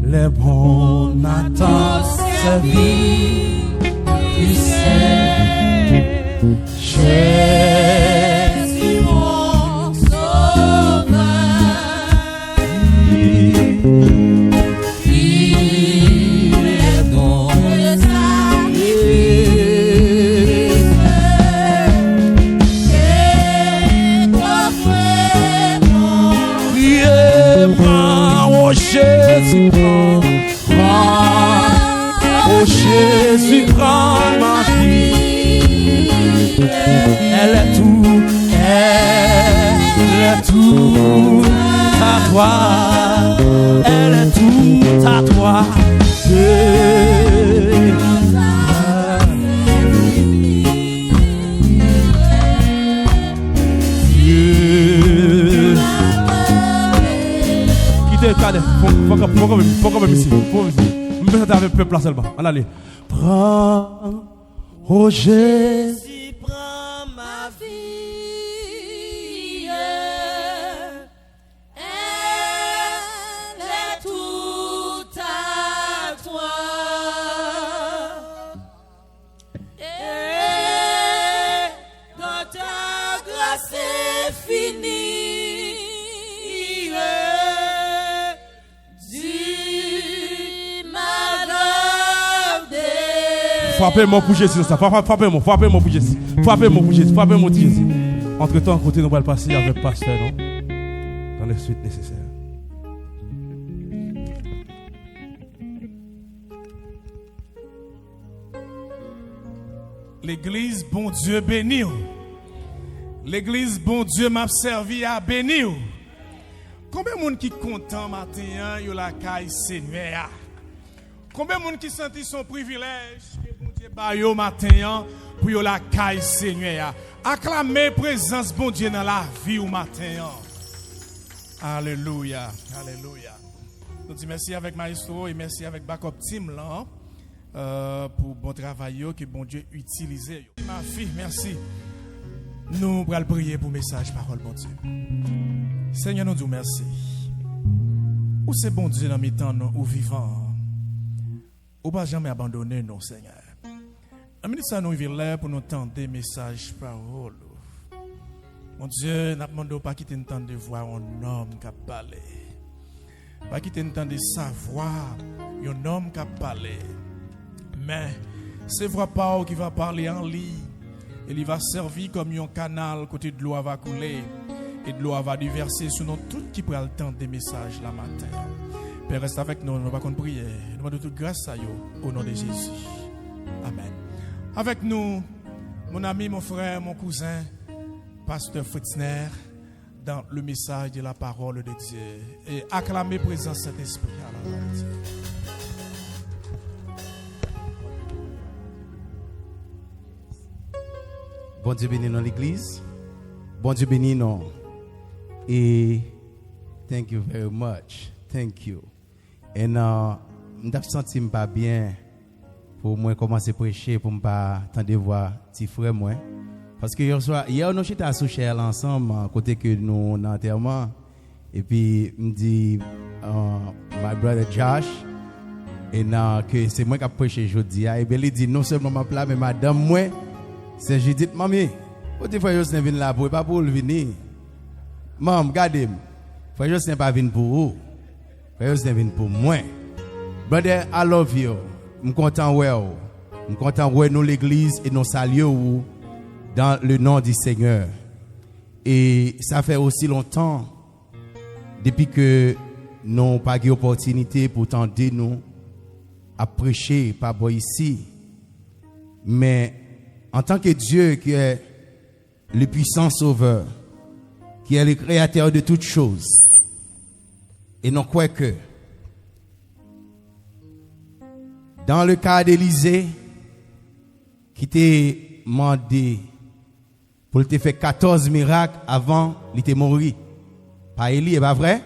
Il est bon, Nathan, sa vie, il sait, Jésus, mon sauveur. Il est bon, Jésus, oh Jésus, prends ma vie. Elle est tout à toi. Elle est tout à toi. Faut quand même ici. Je vais avec le peuple seulement. Allez. Prends, oh Jésus, prends ma vie. Elle est toute à toi. Et dans ta grâce infinie. Frappez-moi pour Jésus, ça. Frappez-moi pour Jésus. Frappez-moi pour Jésus. Entre temps, à côté, nous allons passer avec le pasteur, non? Dans les suites nécessaires. L'église, bon Dieu, béni. L'église, bon Dieu, m'a servi à bénir. Combien de monde qui est content matin, yo la caille Seigneur? Combien de monde qui sentit son privilège que bon Dieu ba yo matin pour yo la caille Seigneur? Acclamez présence bon Dieu dans la vie au matin. Alléluia, alléluia. Nous disons merci avec Maestro et merci avec Backup Team là pour bon travail que bon Dieu utilise. Ma fille, merci. Nous allons prier pour message parole bon Dieu. Seigneur, nous disons merci. Où c'est bon Dieu dans mes temps ou vivant? Ou pas jamais abandonner nous, Seigneur. En minute ça nous vivons là pour nous tendre des messages parole. Mon Dieu, n'a demandé pas quitter le temps de voir un homme qui a parlé. Pas quitter le temps de savoir un homme qui a parlé. Mais c'est vrai pas qui va parler en ligne. Il va servir comme un canal côté de l'eau va couler et de l'eau va déverser sur nous tout qui prend le temps des messages la matin. Père, reste avec nous, nous allons prier. Nous demandons toute grâce à vous au nom de Jésus. Amen. Avec nous, mon ami, mon frère, mon cousin, Pasteur Fritzner, dans le message de la parole de Dieu. Et acclamez présence cet esprit. Bon Dieu béni dans l'église. Bon Dieu béni non. Et thank you very much. Thank you. Et je me sens pas bien pour moi commencer à prêcher pour ne pas attendre voir petit frère moi. Parce que hier nous étions sous chair ensemble côté que nous dans enterrement et puis me dit my brother Josh et que c'est moi qui a prêché aujourd'hui et bien il dit non seulement ma place mais madame moi c'est Judith mamie petit frère Joseph vient là pour pas pour venir maman regardez frère Joseph pas venir pour vous frère Joseph vient pour moi brother I love you je suis content ouais nous l'église et nous saluons dans le nom du Seigneur. Et ça fait aussi longtemps, depuis que nous n'avons pas eu l'opportunité pour tendre nous à prêcher, pas ici. Mais en tant que Dieu qui est le puissant sauveur, qui est le créateur de toutes choses, et non quoi que, dans le cas d'Élisée, qui t'a demandé pour te faire 14 miracles avant il était mort. Pas Élie, c'est pas vrai?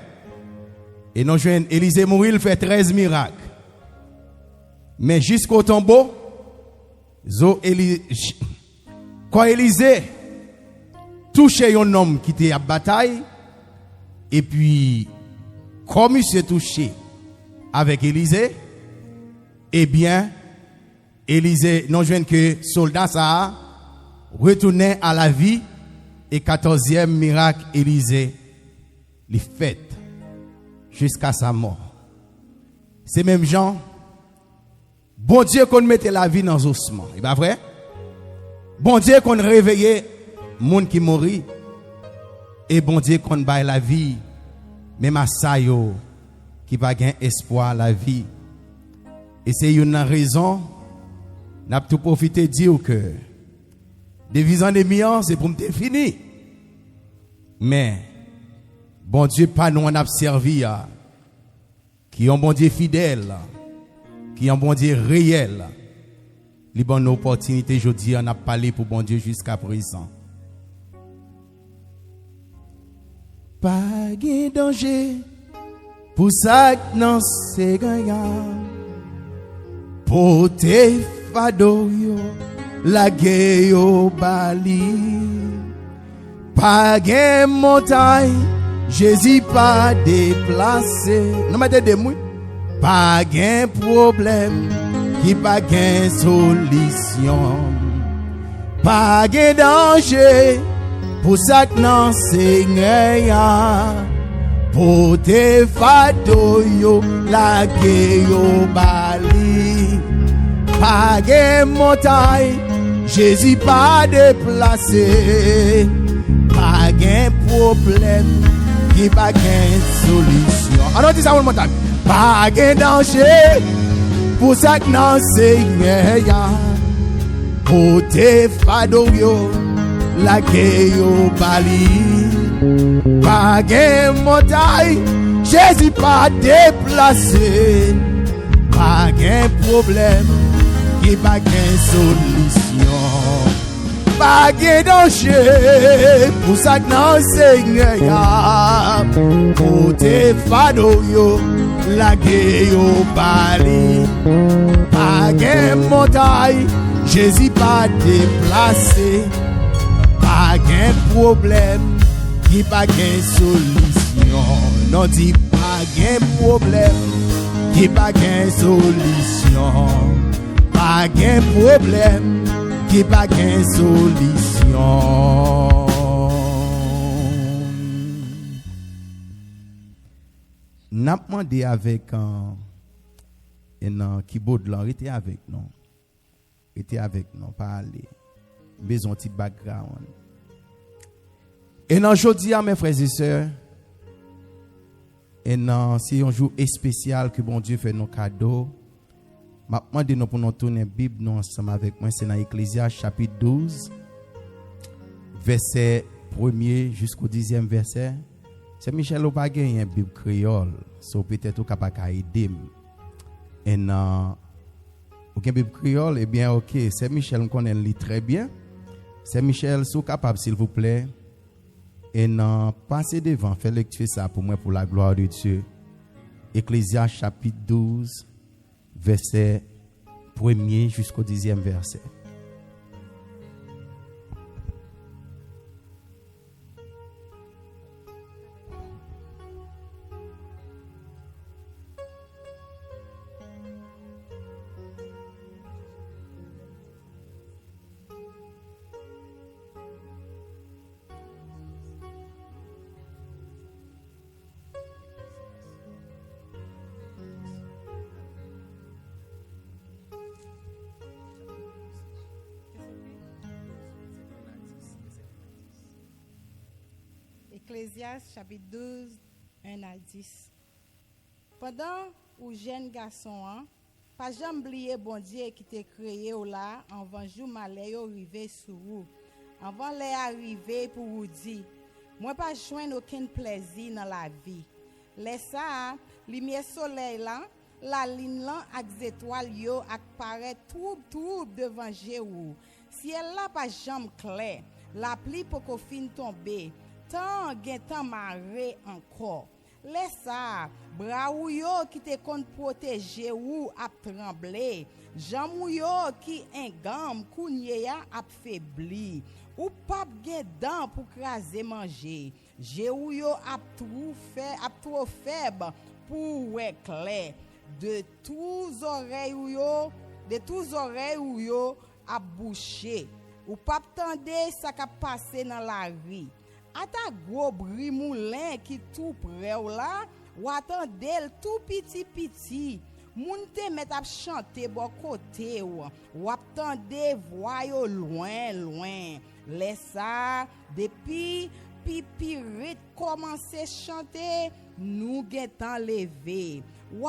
Et non, Élisée mourit, il fait 13 miracles. Mais jusqu'au tombeau, quand Élisée touchait un homme qui était à bataille, et puis, comme il s'est touché avec Élisée, eh bien, Élisée, non, je que soldat ça retournait à la vie, et 14e miracle, Élisée, les fait jusqu'à sa mort. C'est même gens, bon Dieu qu'on mettait la vie dans les ossements, c'est pas vrai? Bon Dieu qu'on réveillait monde qui mourit, et bon Dieu qu'on baille la vie, même à ça yo, qui va gagner espoir la vie. Et c'est une raison, n'a tout profité de dire que des visants de millions, c'est pour me finir. Mais, bon Dieu, pas nous on a servi, qui est un bon Dieu fidèle, qui est un bon Dieu réel. Les bonnes opportunités, je dis, on a parlé pour bon Dieu jusqu'à présent. Pas de danger, pour ça que non c'est gagnant. Pour tes fado yo, la gueule bali. Pas de montagne, Jésus pas déplacé. Non mais de mouilles. Pas de problème, qui pas de solution. Pas de danger, pour ça que non c'est gagnant. Pour tes fado yo, la gueule bali. Pas de montagne, Jésus pas déplacé. Pas de problème, qui pas de solution. Alors dis ça une montagne. Pas de danger, pour ça que non Seigneur. Pour tes fado yo, la gueule bali. Pas de montagne, Jésus pas déplacé. Pas de problème, qui pas de solution. Pas de danger, pour ça que non Seigneur. Pour tes fado yo, la gueule bali. Pas de montagne, Jésus pas déplacé. Pas de problème, qui pas de solution. Non dit pas de problème, qui pas de solution. Pas de problème, qui pas de solution. N'a pas demandé avec un keyboard là, était avec nous. Était avec nous, parler. Besoin de petit background. Et dans aujourd'hui, mes frères et sœurs, et c'est un jour spécial que bon Dieu fait nos cadeaux. Je demande nous pour nous tourner la Bible ensemble avec moi. C'est dans Ecclésiaste chapitre 12, verset 1er jusqu'au 10e verset. C'est Michel ou pas gagné une Bible créole, so peut-être ou capable aider. Et aucun Bible créole, eh bien ok, c'est Michel connaît lit très bien. C'est Michel, sous capable s'il vous plaît. Et passez devant, faites lecture ça pour moi pour la gloire de Dieu. Ecclésiaste chapitre 12, verset 1er jusqu'au 10e verset. Ecclésiaste chapitre 12, 1 à 10. Pendant où jeune garçon Pas jamais oublier bon Dieu qui t'a créé ou là avant jour malais arrivé sur vous. Avant les arriver pour vous dire moi pas joindre aucun plaisir dans la vie. Laisse ça lumière soleil là, la ligne là avec étoiles yo apparaît tout devant vous. Ciel là pas jamais clair. La pluie pour qu'on fin tomber. Tant gen marée encore. Laisse ça, bras ou yo qui te kon protéger ou ap trembler, jam ou yo qui engam kounye ya ap faibli, ou pap gen dan pour craser manger, je ou yo ap trop faible pour ouais clair, de tous oreilles ou yo ap bouché, ou pap tande ça ka passe dans la rue. A ta gros bris moulin qui tout près ou là, ou attendel tout petit. Moun te met ap chante bon côté ou attendé voix yo loin. Laisse ça depuis pipirit commencer chanter, nous getan levé. Ou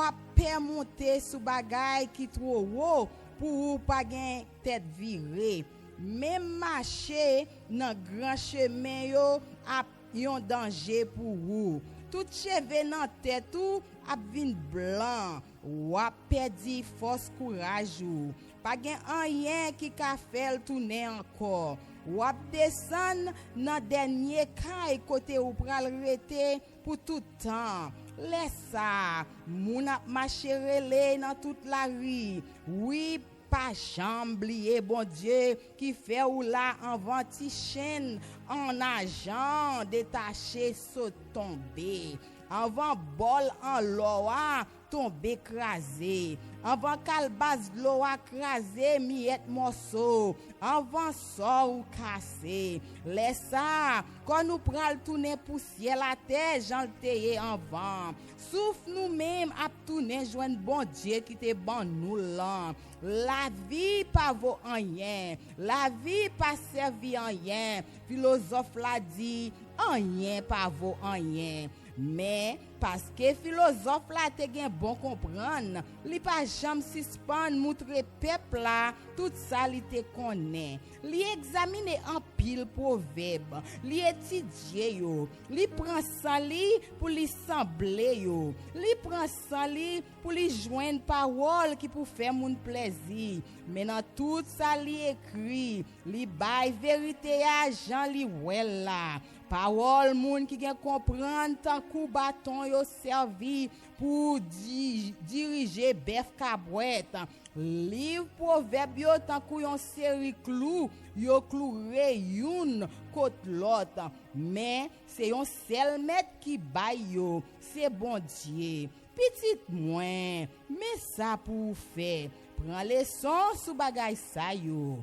monter sous bagay qui trop haut pour pas gen tête virée. Même marcher dans grand chemin yo a yon danger pour vous. Tout cheveux dans tête ou a vin blanc ou a perdu force courage ou pas gen rien qui ka faire tourner encore ou a descend dans dernier caille côté ou pral rete pour tout temps. Laisse ça moun a marcher relé dans toute la rue. Oui, pas jamblier bon Dieu qui fait ou là en venti chaîne en argent détaché saut tomber avant bol en loa tomber écrasé avant calbas loa crasé miette morceau avant sort ou cassé laisse ça quand nous pral tourner poussière la terre j'enteye en vent souffle nous même à tourner joindre bon Dieu qui te ban nous là. La vie pas vaut rien, la vie pas servi rien. Philosophe l'a dit, rien pas vaut rien. Mais parce que philosophe là te gen bon comprendre, li pas jamais suspend montrer peuple là tout ça li te connaît. Li examiner en pile proverbe, li étudier yo, li prend ça li pour li sembler yo, li prend ça li pour li joindre parole qui pour faire moun plaisir. Mais dans tout ça li écrit, li bay vérité à Jean li wel là. Parole moun qui gen comprendre tant kou bâton yo servi pour diriger bœuf cabouette. Livre proverbe yo tant kou yon série clou yo cloué youn côté l'autre. Mais c'est yon seul maître qui bay yo, c'est bon Dieu. Petit moins, mais ça pour faire. Prends leçon sous bagay sa yo.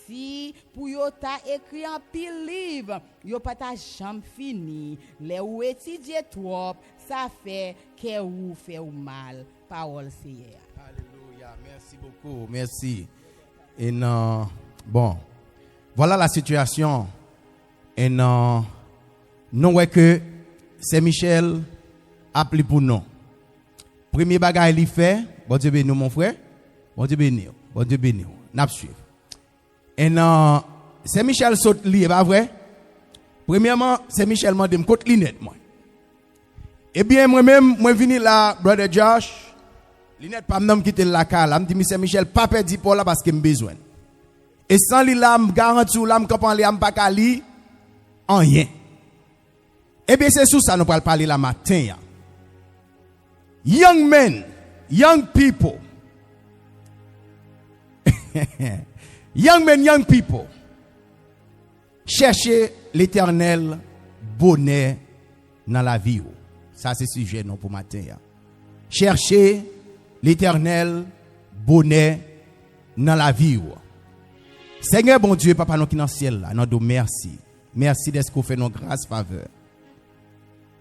Si pour yo ta écrit en pile livre, yo pas ta jambe fini. Les ou étudier trop, ça fait que ou fait ou mal. Parole Seigneur. Alléluia, merci beaucoup, merci. Et non, bon, voilà la situation. Et non, nous voyons que Saint-Michel appelé pour nous. Premier bagage il fait, bon Dieu béni mon frère, bon Dieu béni, n'a suivre. Et non, Saint-Michel saute li, pas vrai? Premièrement, Saint-Michel m'a dit me côte linette moi. Eh bien moi-même, moi vini là, brother Josh, linette pas m'nom quitter la cale, me dit Saint-Michel pas perdu pour là parce que me besoin. Et sans li là, me garantis ou là me comprend li am pas kali en rien. Eh bien c'est sous ça nous parle parler la matin. Young men, young people. Young men, young people. Cherchez l'éternel bonheur dans la vie. Ça c'est sujet non pour matin. Cherchez l'éternel bonheur dans la vie. Seigneur bon Dieu, papa nous qui dans le ciel là, nous disons merci. Merci d'être qu'on fait nos grâces faveur.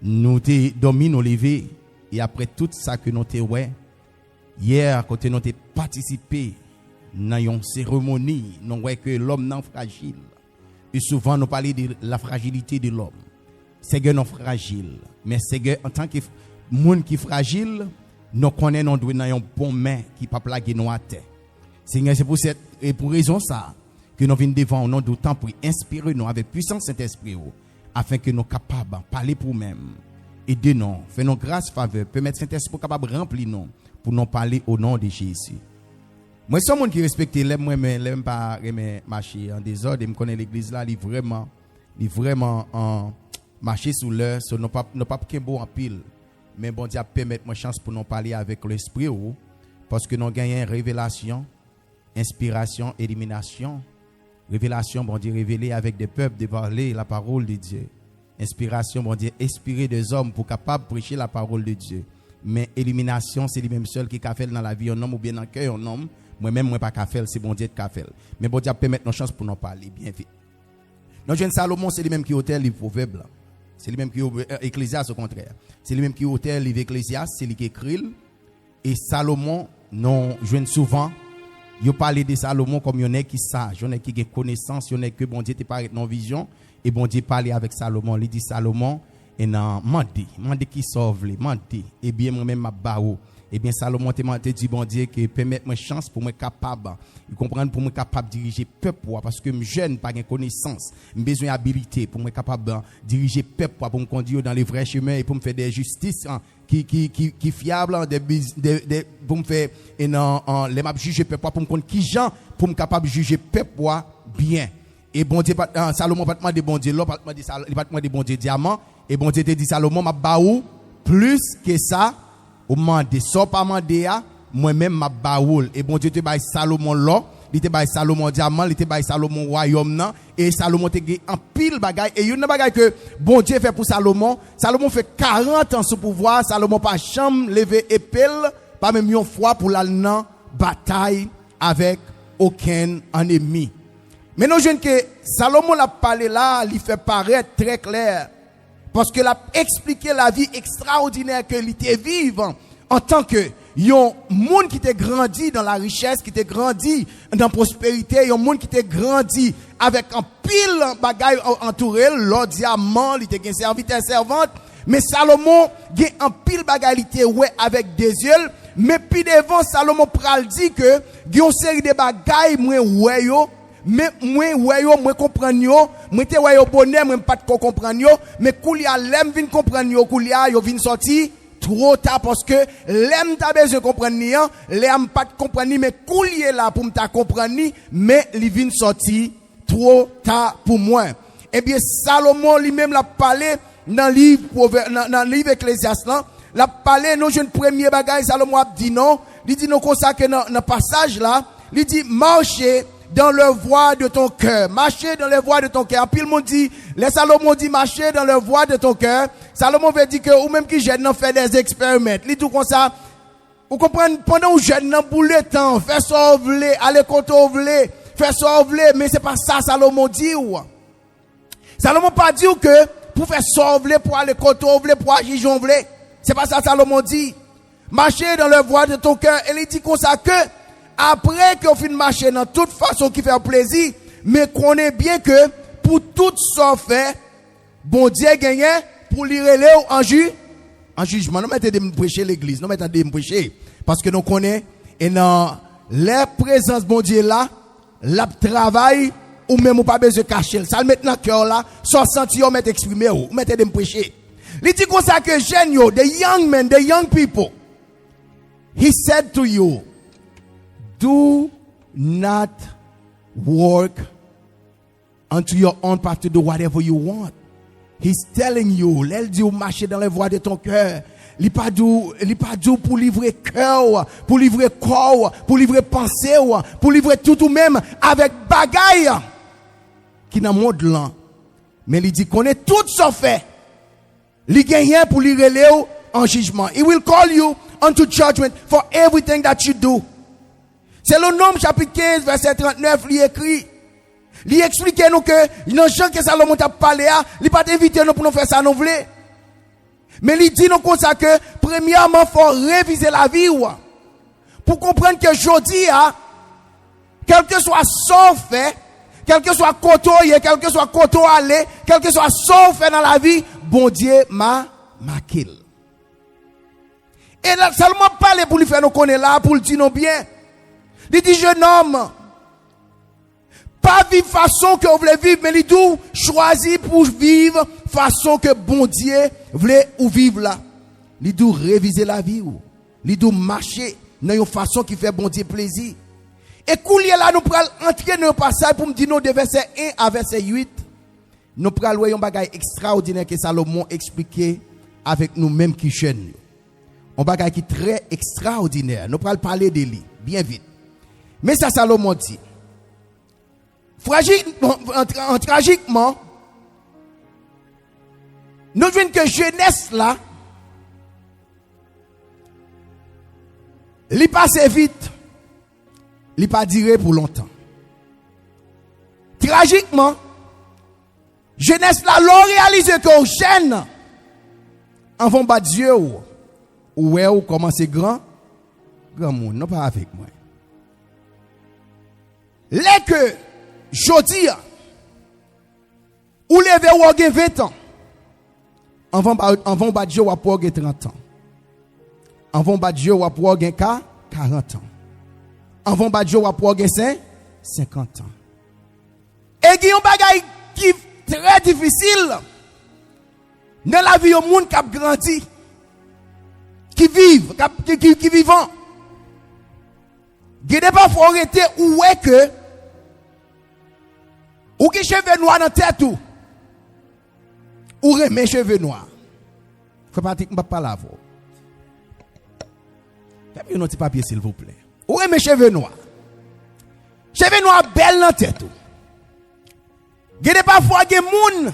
Nous te dormi nous lever et après tout ça que nous te ouais hier quand nous te participé dans une cérémonie, nous voyons que l'homme n'est fragile. Et souvent nous parlons de la fragilité de l'homme. Seigneur non fragile, mais Seigneur en tant que monde qui fragile, nous connaissons nous dans un bon main qui pas plaguer nous à terre. Seigneur, c'est pour cette et pour raison ça que nous venons devant nous d'autant pour inspirer nous avec puissance Saint-Esprit afin que nous capables de parler pour nous-mêmes. Aidez-nous, fais-nous grâce, faveur, permettre Saint-Esprit capable de remplir nous pour nous parler au nom de Jésus. Moi, je suis un monde qui respecte les mêmes pas marcher en désordre, je connais l'église là, il vraiment en marcher sous l'heure, so nous pas qu'un beau en pile. Mais bon Dieu permettre moi chance pour nous parler avec l'esprit parce que nous gagnons révélation, inspiration, élimination. Révélation, bon Dieu, révéler avec des peuples, de parler la parole de Dieu. Inspiration, bon Dieu, inspirer des hommes pour capables de prêcher la parole de Dieu. Mais élimination, c'est lui-même seul qui a fait dans la vie un homme ou bien dans le cœur un homme. Moi-même, moi pas qu'à faire, c'est bon Dieu qui a fait. Mais bon Dieu permettre nos chances pour nous parler bien vite. Notre jeune Salomon, c'est lui-même qui a auteur livre Proverbe. C'est lui-même qui a Ecclésiaste au contraire. C'est lui-même qui a auteur livre Ecclésiaste, c'est lui qui écrit. Et Salomon, non, jeune souvent. Yo parler de Salomon comme yon est qui sage, yon est qui a connaissance, yon est que bon Dieu te paraît non vision et bon Dieu parler avec Salomon, il dit Salomon et nan mande qui sauve les mande et bien moi même ma baou et bien Salomon te dit bon Dieu que permettre moi chance pour moi capable comprendre pour moi capable diriger peuple parce que me jeune pas de connaissance, me besoin d'habilité pour moi capable diriger peuple pour me conduire dans les vrais chemins et pour me faire des justices qui fiable pour me faire et non les m'a juger peuple pour me connaître qui gens pour me capable juger peuple bien et bon Dieu Salomon pas demander bon Dieu là pas demander bon Dieu diamant et bon Dieu te dit Salomon m'a baou plus que ça ou mandé ça pas mandé a moi-même m'a baoul et bon Dieu te bail Salomon là il te bail Salomon diamant il te bail Salomon royaume nan et Salomon te gagné en pile bagaille et une bagaille que bon Dieu fait pour Salomon fait 40 ans sous pouvoir Salomon pas jamais lever épelle pas même une fois pour la bataille avec aucun ennemi mais nous jeunes que Salomon l'a parlé là il fait paraître très clair parce que l'a expliqué la vie extraordinaire que il était vivant en tant que yon monde qui était grandi dans la richesse, qui était grandi dans la prospérité, yon monde qui était grandi avec un pile bagaille entouré, l'or diamant, il était serviteur servante, mais Salomon gen un pile bagaille ouais avec des yeux, mais puis devant Salomon pral dit que yon série de bagaille moi ouais yo mais moi comprendre yo moi te ouais yo bonheur moi pas comprendre yo mais koulia l'aime vinn comprendre yo koulia yo vinn sorti trop tard parce que l'aime t'a besoin comprendre ni l'aime pas comprendre mais koulier là pour m'ta comprendre mais li vinn sorti trop tard pour moi et bien Salomon lui-même l'a parlé dans livre dans livre Ecclésiaste là l'a parlé nos jeunes premier bagaille Salomon a dit non il dit non comme ça que dans passage là il dit marcher dans le voie de ton cœur. Marcher dans les voies de ton cœur. Puis le monde dit, les Salomon dit marcher dans le voie de ton cœur. Salomon veut dire que, ou même qui jeune, fait des expériments. Il tout comme ça. Vous comprenez, pendant que jeune, pour le temps, faire ça, aller côté, faire ça, mais c'est pas ça Salomon dit. Salomon pas dit que, pour faire ça, pour aller côté, pour agir, c'est pas ça Salomon dit. Marcher dans le voie de ton cœur. Et il dit comme ça que, après qu'on finit marcher dans toute façon qui fait plaisir, mais qu'on est bien que pour tout ça fait, bon Dieu gagne pour lire en jugement. Nous mettons de me prêcher l'église, nous mettons de me prêcher parce que nous connaissons et dans la présence bon Dieu là, la travail ou même ou pas besoin de cacher. Ça le met dans le cœur là, sans sentir mettre exprimer ou mettez de me prêcher. Il dit comme ça que jeunes yo, the young men, the young people, he said to you, do not work unto your own part to do whatever you want. He's telling you, l'elle dit marcher dans les voies de ton cœur. Il pas dit pour livrer cœur, pour livrer corps, pour livrer pensée, pour livrer tout ou même avec bagaille qui dans le monde là. Mais il dit qu'on est tout ça fait. Il gagne pour lui relayer en jugement. He will call you unto judgment for everything that you do. C'est le Nombre chapitre 15 verset 39 il écrit. Il explique nous que dans Jean que Salomon t'a parlé il pas invité nous pour nous faire ça nous voulons. Mais il dit nous comme ça que premièrement faut réviser la vie pour comprendre que aujourd'hui quel que soit son fait, quel que soit côté, quel que soit côté aller, quel que soit son fait dans la vie, bon Dieu m'a marqué. Et là, seulement parler pour lui faire nous connaître là, pour le dire non bien. Il dit, jeune homme, pas vivre façon que vous voulez vivre, mais il dit, choisir pour vivre façon que bon Dieu voulait ou vivre là. Il dit, réviser la vie ou. Il dit, marcher dans une façon qui fait bon Dieu plaisir. Et coulier là, nous prenons entrer dans le passage pour me dire, nous, de verset 1 à verset 8, nous prenons voir un bagage extraordinaire que Salomon expliquait avec nous-mêmes qui jeunes. Un bagage qui est très extraordinaire. Nous prenons parler de lui, bien vite. Mais ça, Salomon dit, tragiquement, nous voyons que jeunesse là, il passe vite, il pas durer pour longtemps. Tragiquement, jeunesse là, l'on réalise que jeune, avant bas Dieu ou comment c'est grand monde, non pas avec moi. Les que jodi ou lever ou gen 20 ans, avant bas Dieu ou pour gen 30 ans. Avant bas Dieu ou pour gen 40 ans. Avant bas Dieu ou pour gen 50 ans. Et il y a un bagay qui est très difficile dans la vie au monde qui a grandi, qui vivent, qui vivant. Il y a pas faut arrêter où est que ou qui cheveux noirs dans tête ou remet cheveux noirs. Faut pas que pas là vous. Faites un petit papier s'il vous plaît. Ou remet cheveux noirs. Cheveux noirs belle dans tête. Il y a parfois des moun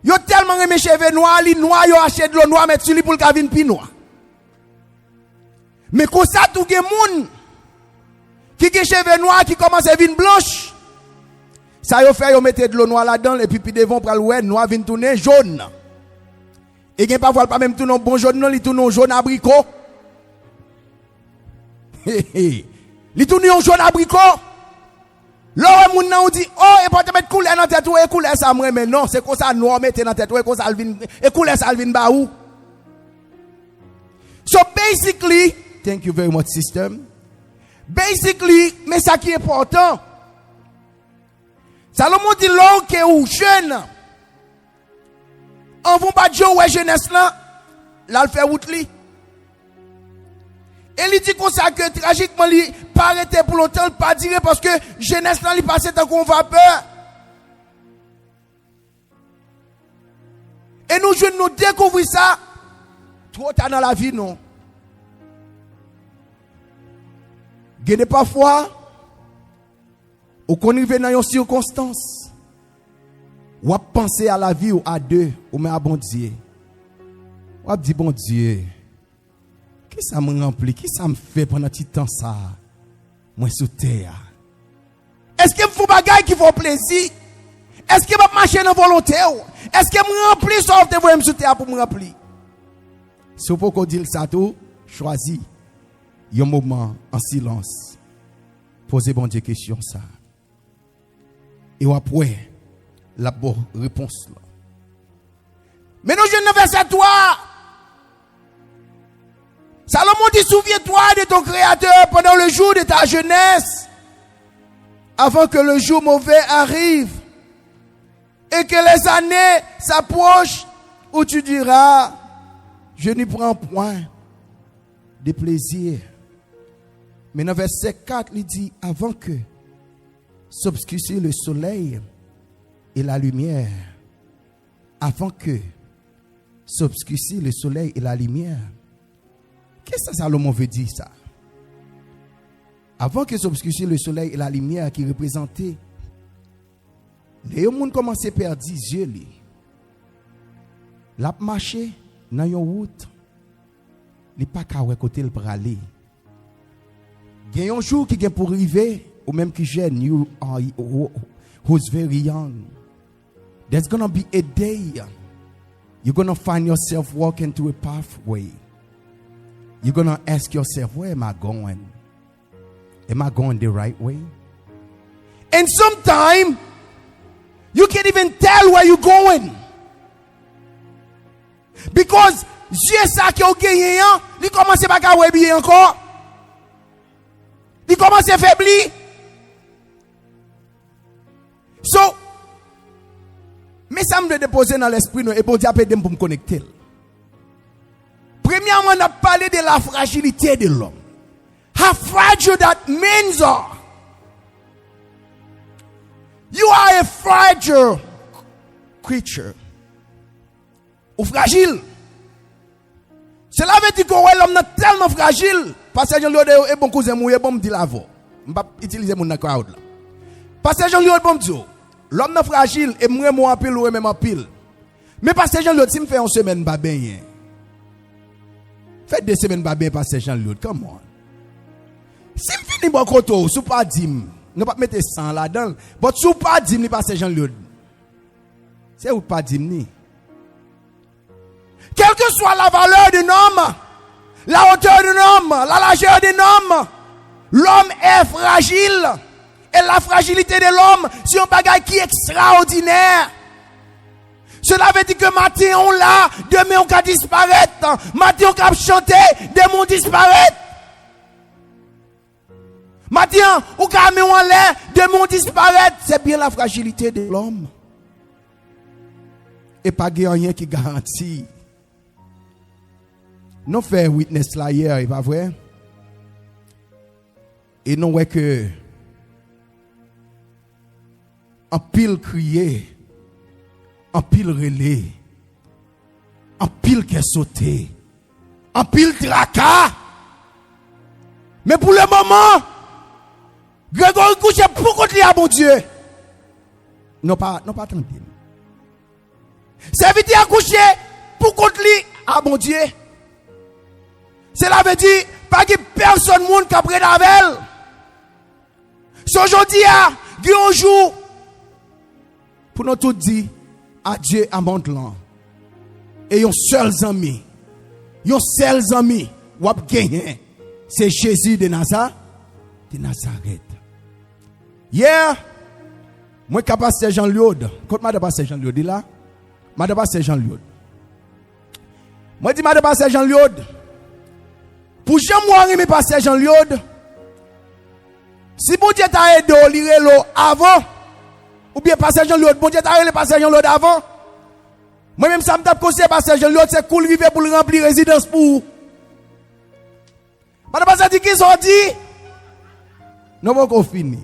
yo tellement remet cheveux noirs, li noir yo achète de l'eau noire mettre sur lui pour le cavine pi noir. Mais comme ça tout gen moun qui gen cheveux noirs qui commence à venir blanche. Ça yo fait yo mettre de l'eau noire là-dedans et puis devant pral ouais noir vinn tourner jaune. Et gen parfois pas même tourner bon jaune non, li tourner jaune abricot. Li tourner jaune abricot. L'autre moun nan dit oh et pas te mettre couleur dans tête ou et couleur ça moi mais non, c'est comme ça noir mettre dans tête ou et comme ça vinn et couleur ça vinn ba ou. So basically, thank you very much sister. Basically, mais ça qui est important, Salomon dit l'homme qui est ou jeune, on va pas dire ouais jeunesse là, là le fait route li. Et il dit comme ça que tragiquement il pas arrêté pour longtemps, pas dire parce que jeunesse là il passe tant qu'on va peur. Et nous jeunes nous découvrir ça trop tard dans la vie non. Gade parfois ou qu'on arrive dans une circonstance ou à penser à la vie ou à deux ou mais à bon Dieu. Ou à dire bon Dieu, qui ça me remplit, qui ça me fait pendant tout temps ça moi sous terre. Est-ce que me font bagaille qui font plaisir? Est-ce que me marcher dans volonté? Est-ce que me remplir sauf de voir me sous terre pour me remplir? Si vous pouvez dire ça tout, choisis un moment en silence. Posez bon Dieu question ça. Et après, la bonne réponse là. Mais nous, je ne verset 3. Salomon dit, souviens-toi de ton Créateur pendant le jour de ta jeunesse, avant que le jour mauvais arrive, et que les années s'approchent, où tu diras, je n'y prends point de plaisir. Mais dans verset 4, il dit, avant que s'obscurcisse le soleil et la lumière, avant que s'obscurcisse le soleil et la lumière. Qu'est-ce que Salomon veut dire ça? Avant que s'obscurcisse le soleil et la lumière qui représentaient, les gens commençaient à perdre les yeux. Ils marchaient dans une route, ils n'ont pas qu'à côté le aller. Il y a un jour qui est pour arriver, ou même qui jeune, you are who's very young. There's gonna be a day you're gonna find yourself walking to a pathway. You're gonna ask yourself, where am I going? Am I going the right way? And sometimes you can't even tell where you're going. Because Dieu ça qui a gagné, il commence pas à bien encore. Il commence à faiblir. So, mais ça me déposer dans l'esprit et pour dire pour me connecter. Premièrement, on a parlé de la fragilité de l'homme. How fragile that men are. You are a fragile creature. Ou fragile. Cela veut dire que l'homme est tellement fragile. Parce que Jean-Louis est bon cousin, moi, bon me dit la voix. Je ne vais pas utiliser mon crowd là. Parce que Jean-Louis est bon me dit, l'homme est fragile et moi en pile ou même en pile. Mais parce que Jean-Louis, si me fait une semaine, pas bien. Faites 2 semaines, pas bien, parce que Jean-Louis, come on. Si me finis bon côté, sous pas dim, ne pas mettre 100 là-dedans. Mais sous pas dim, ni parce que Jean-Louis. C'est ou pas dim ni. Quelle que soit la valeur d'un homme, la hauteur d'un homme, la largeur d'un homme, l'homme est fragile. Et la fragilité de l'homme, c'est un bagage qui est extraordinaire. Cela veut dire que matin on l'a, demain on va disparaître. Matin on va chanter, demain on disparaître. Matin on va mettre en l'air, demain on disparaître. C'est bien la fragilité de l'homme. Et pas rien qui garantit. Nous faisons witness là hier, c'est pas vrai? Et nous voyons que en pile crier, en pile relais, en pile qui sauté, en pile tracas. Mais pour le moment, Grégory couche pour contre lui à mon Dieu. Non pas attendre. Serviteur à coucher pour contre lui à mon Dieu. Cela veut dire pas que personne monde qui a pris la velle. Si aujourd'hui il y a un jour pour nous tout dire adieu à mon plan. Et un seul ami, ou a gagné, c'est Jésus de Nazareth. Hier, moi capable c'est Jean-Louis. Quand madame c'est Jean-Louis dit là, madame c'est Jean-Louis. Moi dis madame c'est Jean-Louis. Pour jamais arriver passer Jean-Louis, si bon Dieu t'a aidé à lire l'eau avant, ou bien passer Jean-Louis, bon Dieu t'a aidé à passer Jean-Louis avant. Moi-même, ça me tape conseillé passer Jean-Louis, c'est cool vivre pour le remplir résidence pour. Madame Passer dit qu'ils sont dit, non, on va finir.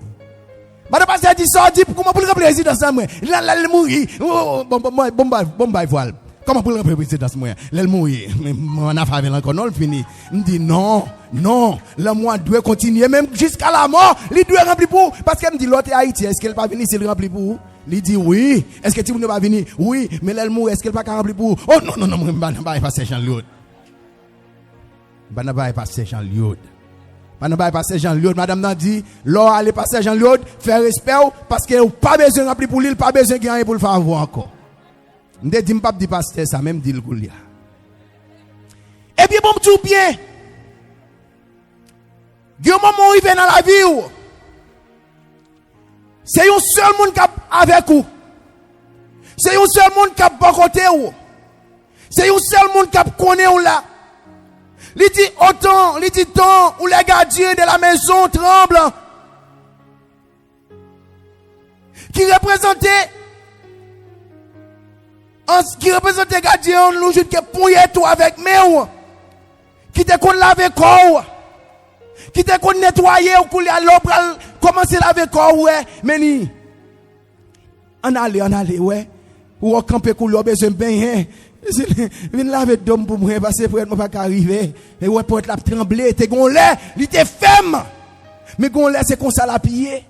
Madame Passer dit, sont dit, comment pour le remplir résidence, moi, il mourir, bon, voile. Comment pour le président moi elle mourir on a fait encore non fini me dit non le moi doit continuer même jusqu'à la mort il doit remplir pour parce qu'elle me dit l'autre Haïti est-ce qu'elle pas venir s'il remplit pour il dit oui est-ce que tu ne pas venir oui mais elle mourir est-ce qu'elle pas remplir pour oh non pas passer Jean-Louis pas passer Jean-Louis pas passer Jean-Louis madame n'a dit l'or aller passer Jean-Louis faire respect parce que pas besoin remplir pour lui pas besoin gagner pour le faire avoir encore. Je ne dis pas de pasteur, ça même dit le Goulia. Et puis, bon, tout bien. Il y a un moment où il vient dans la vie. C'est un seul monde qui est avec vous. C'est un seul monde qui est à côté. C'est un seul monde qui connaît vous là. Il dit autant, il dit tant, où les gardiens de la maison tremblent. Qui représentait qui représente les gardiens, nous jouons que pouiller tout avec nous, qui te qu'on laver corps, qui te qu'on nettoyer ou qu'on l'opéra commencer à laver corps ouais, mais ni, on allait ouais, ou on camper qu'on l'a besoin bien, viens laver d'homme pour moi parce que pour être pas arriver, et ouais pour être la trembler, t'es gon lait, il était femme, mais gon lait c'est qu'on ça la pied.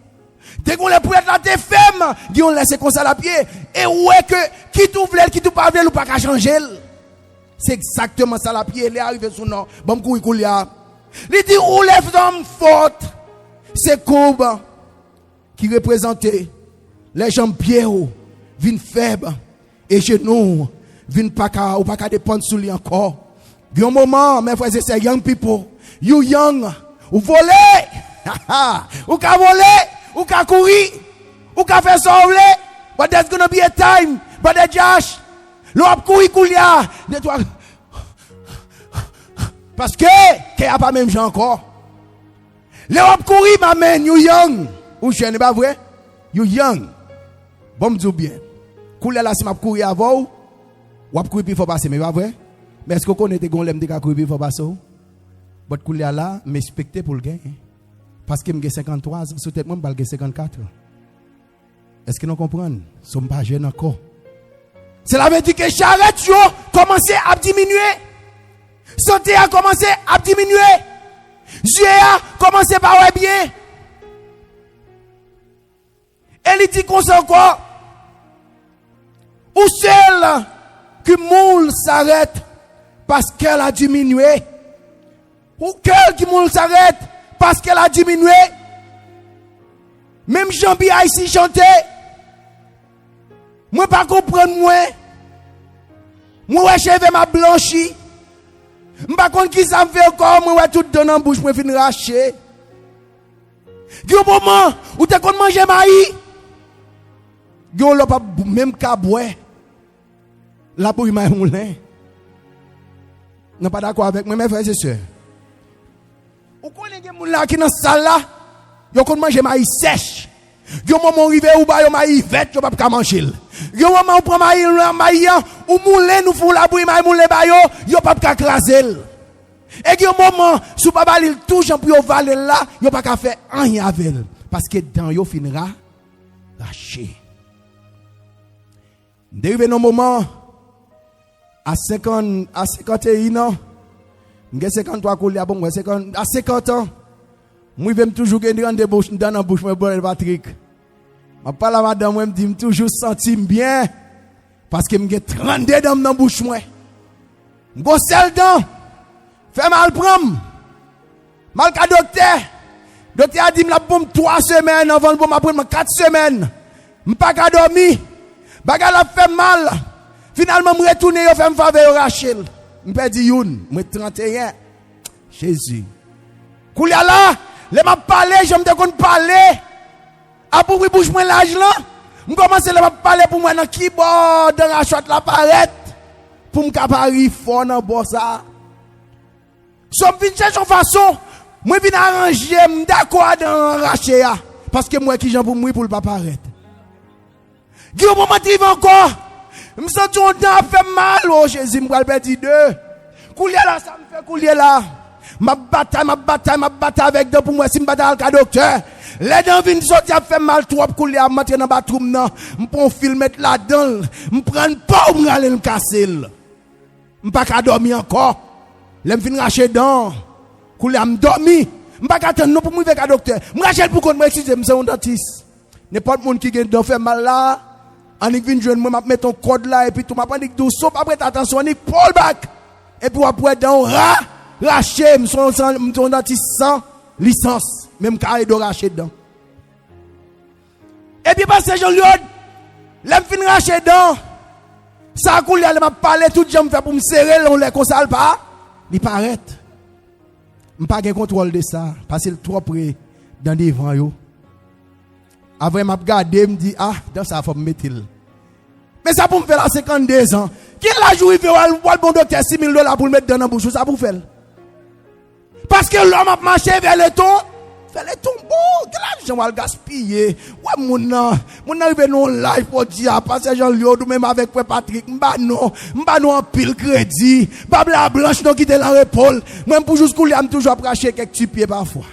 Dès qu'on les pour être là, t'es femme, qui on laisse comme ça la pied. Et ouais que, qui tout voulait, qui tout pas voulait, ou pas qu'à changer. C'est exactement ça la pied, il est arrivé sous nous. Bon, couille, couille, il dit, où les femmes fortes, c'est courbe, qui représentait les jambes pieds, vin faibles, et genoux, vin pas qu'à, ou pas qu'à dépendre sous lui encore. Il y a un moment, mes frères et sœurs, young people, you young, ou voler, ou qu'à voler, ou qu'à courir, ou qu'à faire sauver, but there's gonna be a time, but the Josh, l'on courir courir, Parce que, qu'il n'y a pas même gens encore. L'Europe courir, ma main, you young. Ou jeune, pas vrai? You young. Bon, me dis bien. Couler là, si m'a courir avant, ou courir puis faut passer, mais pas vrai? Mais est-ce que vous connaissez que l'aime de courir puis faut passer? Mais couler là, m'expecter pour le gain. Parce que j'ai 53 ans, peut-être moi, j'ai 54 ans. Est-ce que nous comprenons? Nous ne sommes pas jeunes encore. Cela veut dire que charrette a commencé à diminuer. Santé a commencé à diminuer. Dieu a commencé à voir bien. Elle dit qu'on s'en encore. Ou celle que moule s'arrête parce qu'elle a diminué. Ou quel qui moule s'arrête parce qu'elle a diminué. Même Jean-Pierre a ici chanté. Moi pas comprendre moi. Moi cheveux m'a blanchi. M'pas contre qui ça me fait encore moi tout dans bouche moi fin racher. Gyo moment où t'es qu'on manger maïs. Gyo l'a pas même ka boire. La pour maïs moulin. Non pas d'accord avec moi mes frères et sœurs. Ou connaît gen moun là qui dans salle là, yo kon manger maïs sèche. Yo moment arrivé ou ba yo maïs vête, yo pas ka manger. Yo moment ou prend maïs ou moulin nous fou la bouille maïs moulin ba yo pas ka craser. Et yo moment sou pa balil tout jan pour yo valer là, yo pas ka faire rien avec parce que dans yo finira lâché. Dérivé dans moment à 51 ans, j'ai 53 couler bon à 50 ans. Moi je toujours gagner rendez-vous dans la bouche moi Patrick. Je parle à madame moi me dit toujours sentir bien parce que j'ai 32 dans la bouche moi. Go sel dent. Fait mal prendre. Mal ka docteur. Docteur a dit me la bombe 3 semaines avant de m'apprendre 4 semaines. M'pas ka dormir. Baga la fait mal. Finalement me retourner yo fait me faveur Rachel. Me perdi une, moi 31. Jésus. Koulia là, les m'a parlé, j'aime te kon parler. A pour bouche moi l'âge là. Me commencer les m'a parler pour moi dans keyboard, dans la shot la paraître pour me capari fort dans bossa. Somme vinn chercher façon, moi vinn arranger d'accord dans racher parce que moi qui j'en pour moi pour le pas paraître. Gyo moment arrive encore. Me sens ton temps fait mal oh Jésus, me perdre deux. Couler là ça me fait couler là. Ma bataille avec deux pour moi si me bataille avec docteur. Les dents viennent sortir fait mal trop couler à monter dans bathroom nan. Me prend film mettre là-dedans, me prendre pas ou me aller me casser. Me pas ka dormir encore. L'aime fin racher dents. Couler me dormir. Me pas ka attendre non pour me avec docteur. Me racher pour qu'on me excuse me c'est un dentiste. N'importe monde qui gagne dents fait mal là. Anik vin joindre moi m'a mettre ton code là et puis tout m'a pas dit tout sauf après attention Anik Paul back et puis après dans racher son dentiste sans licence même carré de racher dedans et puis parce que Jean-Liod l'aime fin racher dedans ça coule elle m'a parlé tout j'aime faire pour me serrer on les console pas il paraît m'pas gain contrôle de ça parce que trop près dans devant yo. Après m'a regardé me dit ah dans ça faut me mettre. Mais ça pour me faire la 52 ans. Qui l'a joué fait le bon docteur $6,000 pour le mettre dans la bouche ça pour faire. Parce que l'homme a marché vers le ton, fait le tombeau, l'argent va le gaspiller. Ouais mon arrivé non live pour dire parce que Jean-Liod ou même avec Patrick m'ba non en pile crédit, pas bla blanche non quitter la épaule. Même pour juste couler am toujours pracher quelques pieds parfois.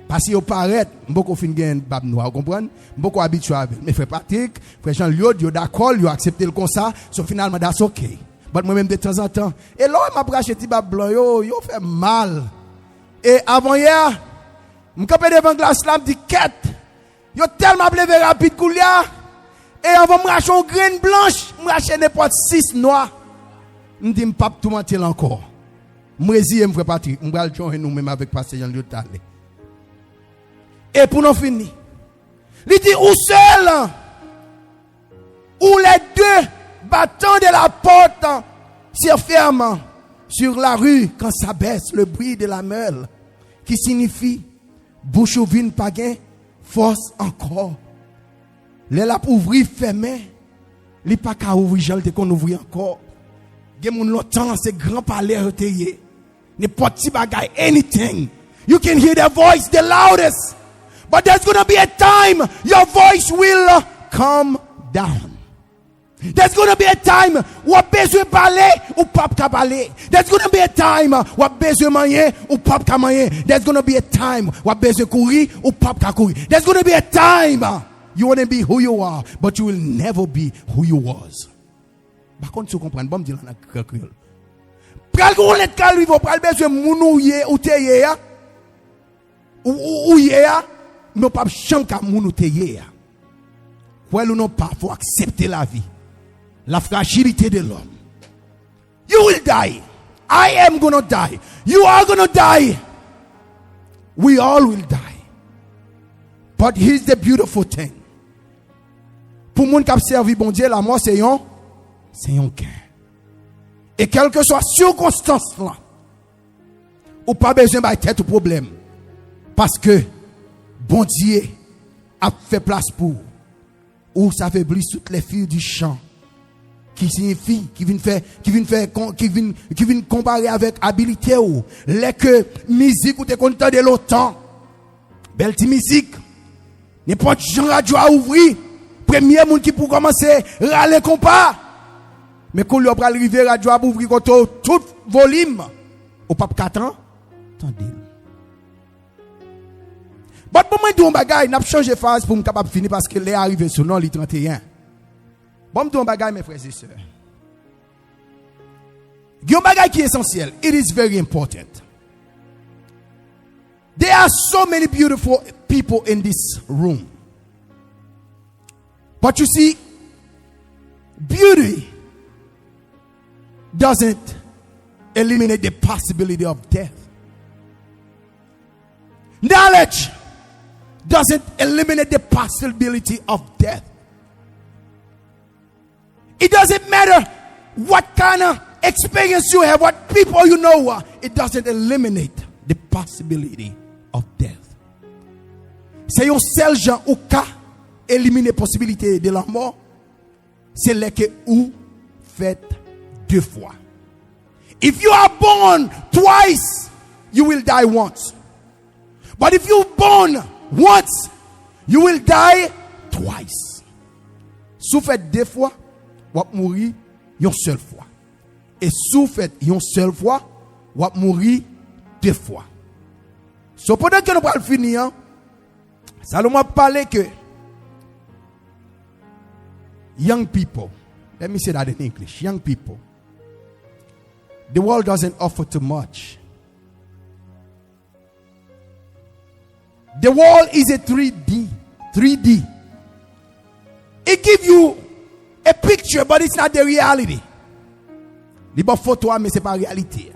Parce que paraît beaucoup fin gain bab noir comprendre beaucoup habitué avec mais frère Patrick frère Jean-Liod yo d'accord yo accepter le comme ça so finalement that's okay mais moi même de temps en temps et là m'a braché petit bab blanc yo fait mal et avant hier me camper devant glace là me dit quête yo tellement levé rapide coulia et avant me racher une graine blanche me racher n'importe 6 noirs me dit me pas tout mentir encore moi résilier frère Patrick me va le joindre nous même avec pasteur Jean-Liod Talé. Et pour nous finir, il dit ou seul, ou les deux battants de la porte se ferment sur la rue quand ça baisse le bruit de la meule, qui signifie bouche ouverte pas gain, force encore. Les la ouvrir fermé, les pas qu'à ouvrir, j'en qu'on ouvrir encore. Gen moun longtemps c'est grand palais retayé. n'importe qui bagaille, anything. You can hear their voice the loudest. But there's going to be a time your voice will come down. There's going to be a time où a besoin parler ou pas ka parler. There's going to be a time où a besoin manger ou pas ka manger. There's going to be a time où a besoin courir ou pas ka courir. There's going to be a time you want to be who you are, but you will never be who you was. Par contre, tu comprends, bon me dire en créole. Pral gon let ka lui, pral besoin mounouye ou teye ou ye mais pas champ ka mounou teye. Quoi ou non pas, faut accepter la vie. La fragilité de l'homme. You will die. I am gonna die. You are gonna die. We all will die. But here's the beautiful thing. Pour moun k'ap servi bon Dieu, la mort c'est un gain. Et quelle que soit circonstance là, ou pas besoin de tête au problème. Parce que bon Dieu a fait place pour ou ça fait brise toutes les filles du champ. Qui signifie, qui vient comparer avec habilité ou, les que musique ou te content de l'automne. Belle musique. N'importe Jean radio à ouvrir. Premier monde qui pour commencer, râler compas. Mais quand l'on va arriver radio à ouvrir tout volume, au pape 4 ans, attendez. Bon, pour moi, on bagaille, n'a pas changé phase pour me capable finir parce que l'est arrivé sur non, les 31. Bon, on bagaille, mes frères et sœurs. Il y a un bagaille qui est essentiel. It is very important. There are so many beautiful people in this room. But you see, beauty doesn't eliminate the possibility of death. Knowledge doesn't eliminate the possibility of death. It doesn't matter what kind of experience you have, what people you know, it doesn't eliminate the possibility of death. C'est un seul gens ou ka éliminer la possibilité de la mort, c'est le que ou fait deux fois. If you are born twice, you will die once. But if you born once, you will die twice. Si vous faites deux fois, vous allez mourir une seule fois. Et si vous faites une seule fois, vous allez mourir deux fois. So pendant que nous allons finir, Salomon parlait que young people, let me say that in English, young people, the world doesn't offer too much. The world is a 3D. It gives you a picture, but it's not the reality. Les bonnes photos, mais c'est pas la réalité.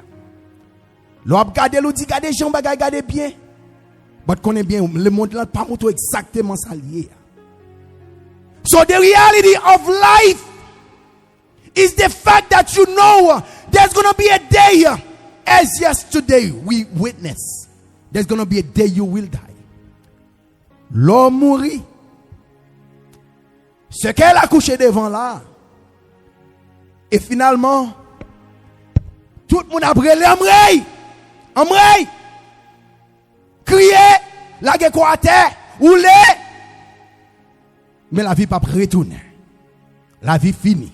L'on regarde, l'on dit, regardez, gens, regardez bien. Mais connaît bien, le monde là, pas montre exactement ça lié. So the reality of life is the fact that you know there's going to be a day, as yesterday we witnessed, there's going to be a day you will die. L'homme mourit. Ce qu'elle a couché devant là. Et finalement, tout le monde a brûlé Amrei. Crier, la guerre quoi à terre, rouler. Mais la vie pas retourner. La vie finie.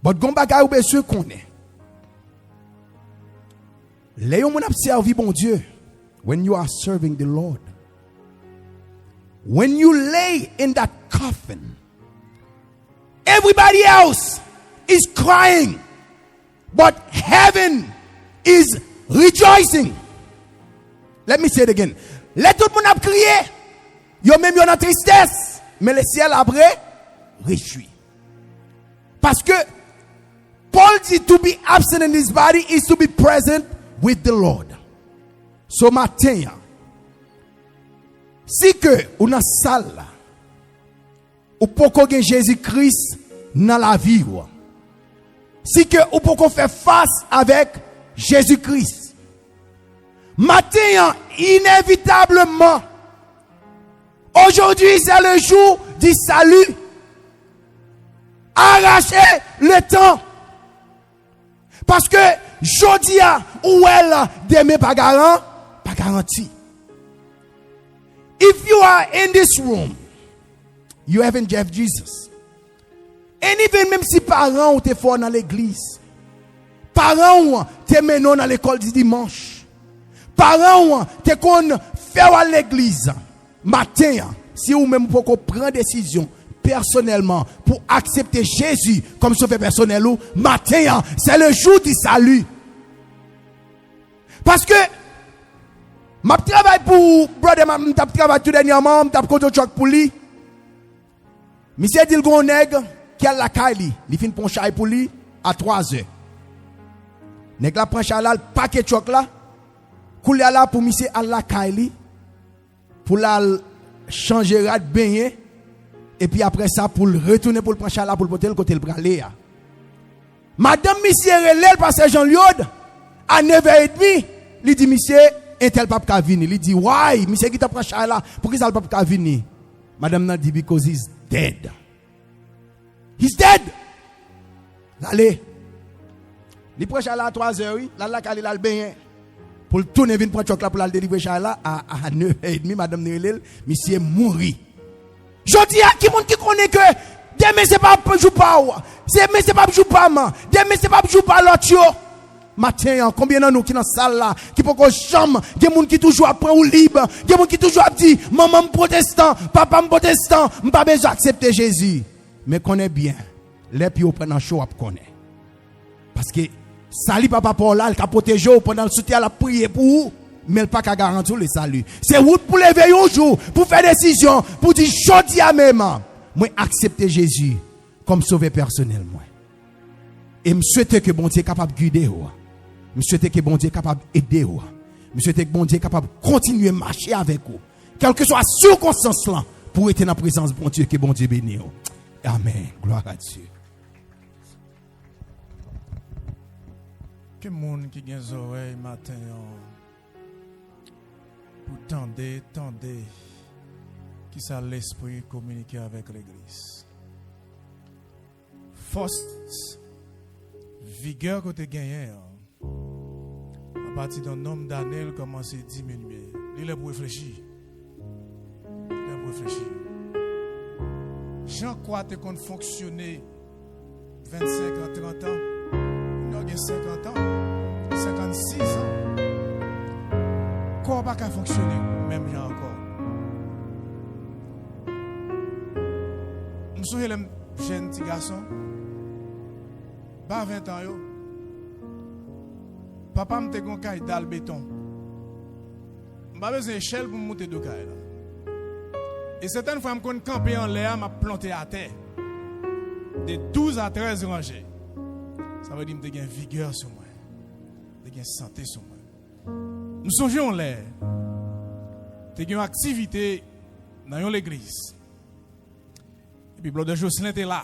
But gon bagay ou besoin connaît. Léon mon a servi bon Dieu. When you are serving the Lord. When you lay in that coffin, everybody else is crying, but heaven is rejoicing. Let me say it again. Let tout le monde crier. Yo même yo dans tristesse, mais le ciel après réjouit. Parce que Paul dit to be absent in his body is to be present with the Lord. So matin, si que ou dans salle ou poko gen Jésus-Christ dans la vie, si que ou poko faire face avec Jésus-Christ, matin inévitablement, aujourd'hui c'est le jour du salut. Arrachez le temps. Parce que Jodia ou elle demain pas garanti. If you are in this room, you haven't Jeff Jesus. And even même si parents ou t'es fort dans l'église, parents ou t'es menon dans l'école du dimanche, parents ou t'es qu'on fait à l'église, matin, si vous même pour prendre décision personnellement pour accepter Jésus comme sauveur personnel ou matin, c'est le jour du salut. Parce que m'a travaille pour brother, m'a travaille tout dernièrement, m'a côté choc pour lui. Monsieur dit le gon nèg qui a la caille, il fin pon chay pour lui à 3 heures. Nèg la prend chay là, paquet choc là, coule là pour monsieur à la caille pour la changer rat baigner et puis après ça pour retourner pour le prendre chay là pour le porter le côté le braler. Madame monsieur relève passer Jean Liode à 9h30, il dit monsieur un tel pape ka vini, il dit why monsieur qui t'a prend chay là pour qui ça le pape ka vini. Madame nan dit because he's dead. He's dead. Allez. Il prend chay là à 3h, oui, là kali là le bain pour le tourner vinn prendre choc là pour la délivrer chay là à 9h30 madame Nerelel, monsieur mouri. Jodi a qui monde qui connaît que demain c'est pas jour pas c'est pas jour pas man, demain c'est pas jour pas l'autre yo. Matin, combien de nous qui dans la salle là, qui pour qu'on chambre, des gens qui toujours apprend ou libre, des gens qui toujours dit, maman protestant, papa protestant, m'pas besoin d'accepter Jésus. Mais connaît bien, les pieds prennent un show à connaître. Parce que, sali papa Paul là, il a protégé pendant le soutien à la prière pour vous, mais il pas qu'à garantir le salut. C'est vous pour lever un jour, pour faire décision, pour dire, je dis à même, moi accepter Jésus comme sauveur personnel, moi. Et me souhaite que bon Dieu est capable de guider vous. Je souhaite que bon Dieu est capable d'aider vous. Je souhaite que bon Dieu est capable de continuer à marcher avec vous. Quelle que soit la circonstance là, pour être dans la présence de bon Dieu, que bon Dieu bénisse vous. Amen. Gloire à Dieu. Que monde qui a des oreilles matin pour tendre, qui ça l'esprit communiquer avec l'église. Force, vigueur que tu as gagné. À partir d'un nombre d'années, il commence à diminuer. Il est pour réfléchir. Jean crois que tu fonctionner 25 ans, 30 ans. Il y a 50 ans, 56 ans. Comment pas qu'à fonctionner, même Jean encore. Je me souviens de jeune petit garçon, pas 20 ans. Papa m'a dit qu'il y a le béton. Je n'ai pas besoin d'échelle pour monter de caille. Et certaines fois, je suis campé en l'air, je planté à terre. De 12 à 13 rangées. Ça veut dire que j'ai une vigueur sur moi. J'ai une santé sur moi. Nous songeons en l'air. J'ai une activité dans l'église. Et puis, Brother Jocelyn était là.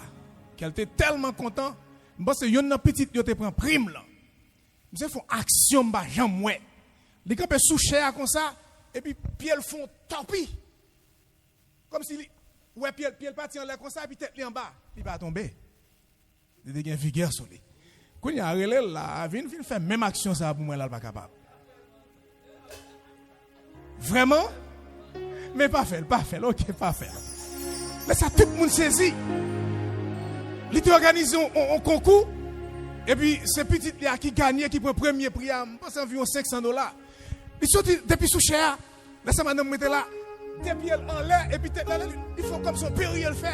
Elle était tellement content. Je pense que il y a une petite qui prend prime là. Ils font action, j'en moins. Les campes sous chair comme ça, et puis pieds font torpille. Comme si, ouais, pieds partent en l'air comme ça, et puis tête en bas, il va tomber. Il y a une vigueur sur lui. Quand il y a un relais là, il vient faire même action, ça pour moi, là, il n'est pas capable. Vraiment? Mais pas fait, ok, pas fait. Mais ça, tout le monde saisit. Il te organise un concours. Et puis, c'est petit qui gagne, qui prend premier prix, je pense environ $500. Il sortit depuis sous cher. Là, ça m'a mis là. Depuis en l'air, et puis il faut comme son père le fait.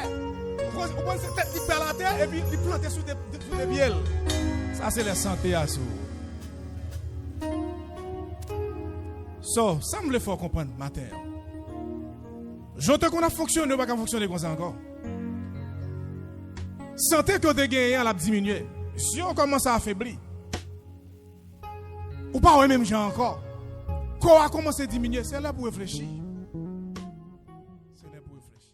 On prend cette tête qui perd la terre, et puis il plante sous des bielles. Ça, c'est la santé à sous. So, ça me le faut comprendre matin. Je te qu'on a fonctionné, on va pas fonctionner comme ça encore. Santé que tu as gagné, elle a diminué. Si on commence à affaiblir, ou pas au même genre encore, quand on a commencé à diminuer, c'est là pour réfléchir. C'est là pour réfléchir.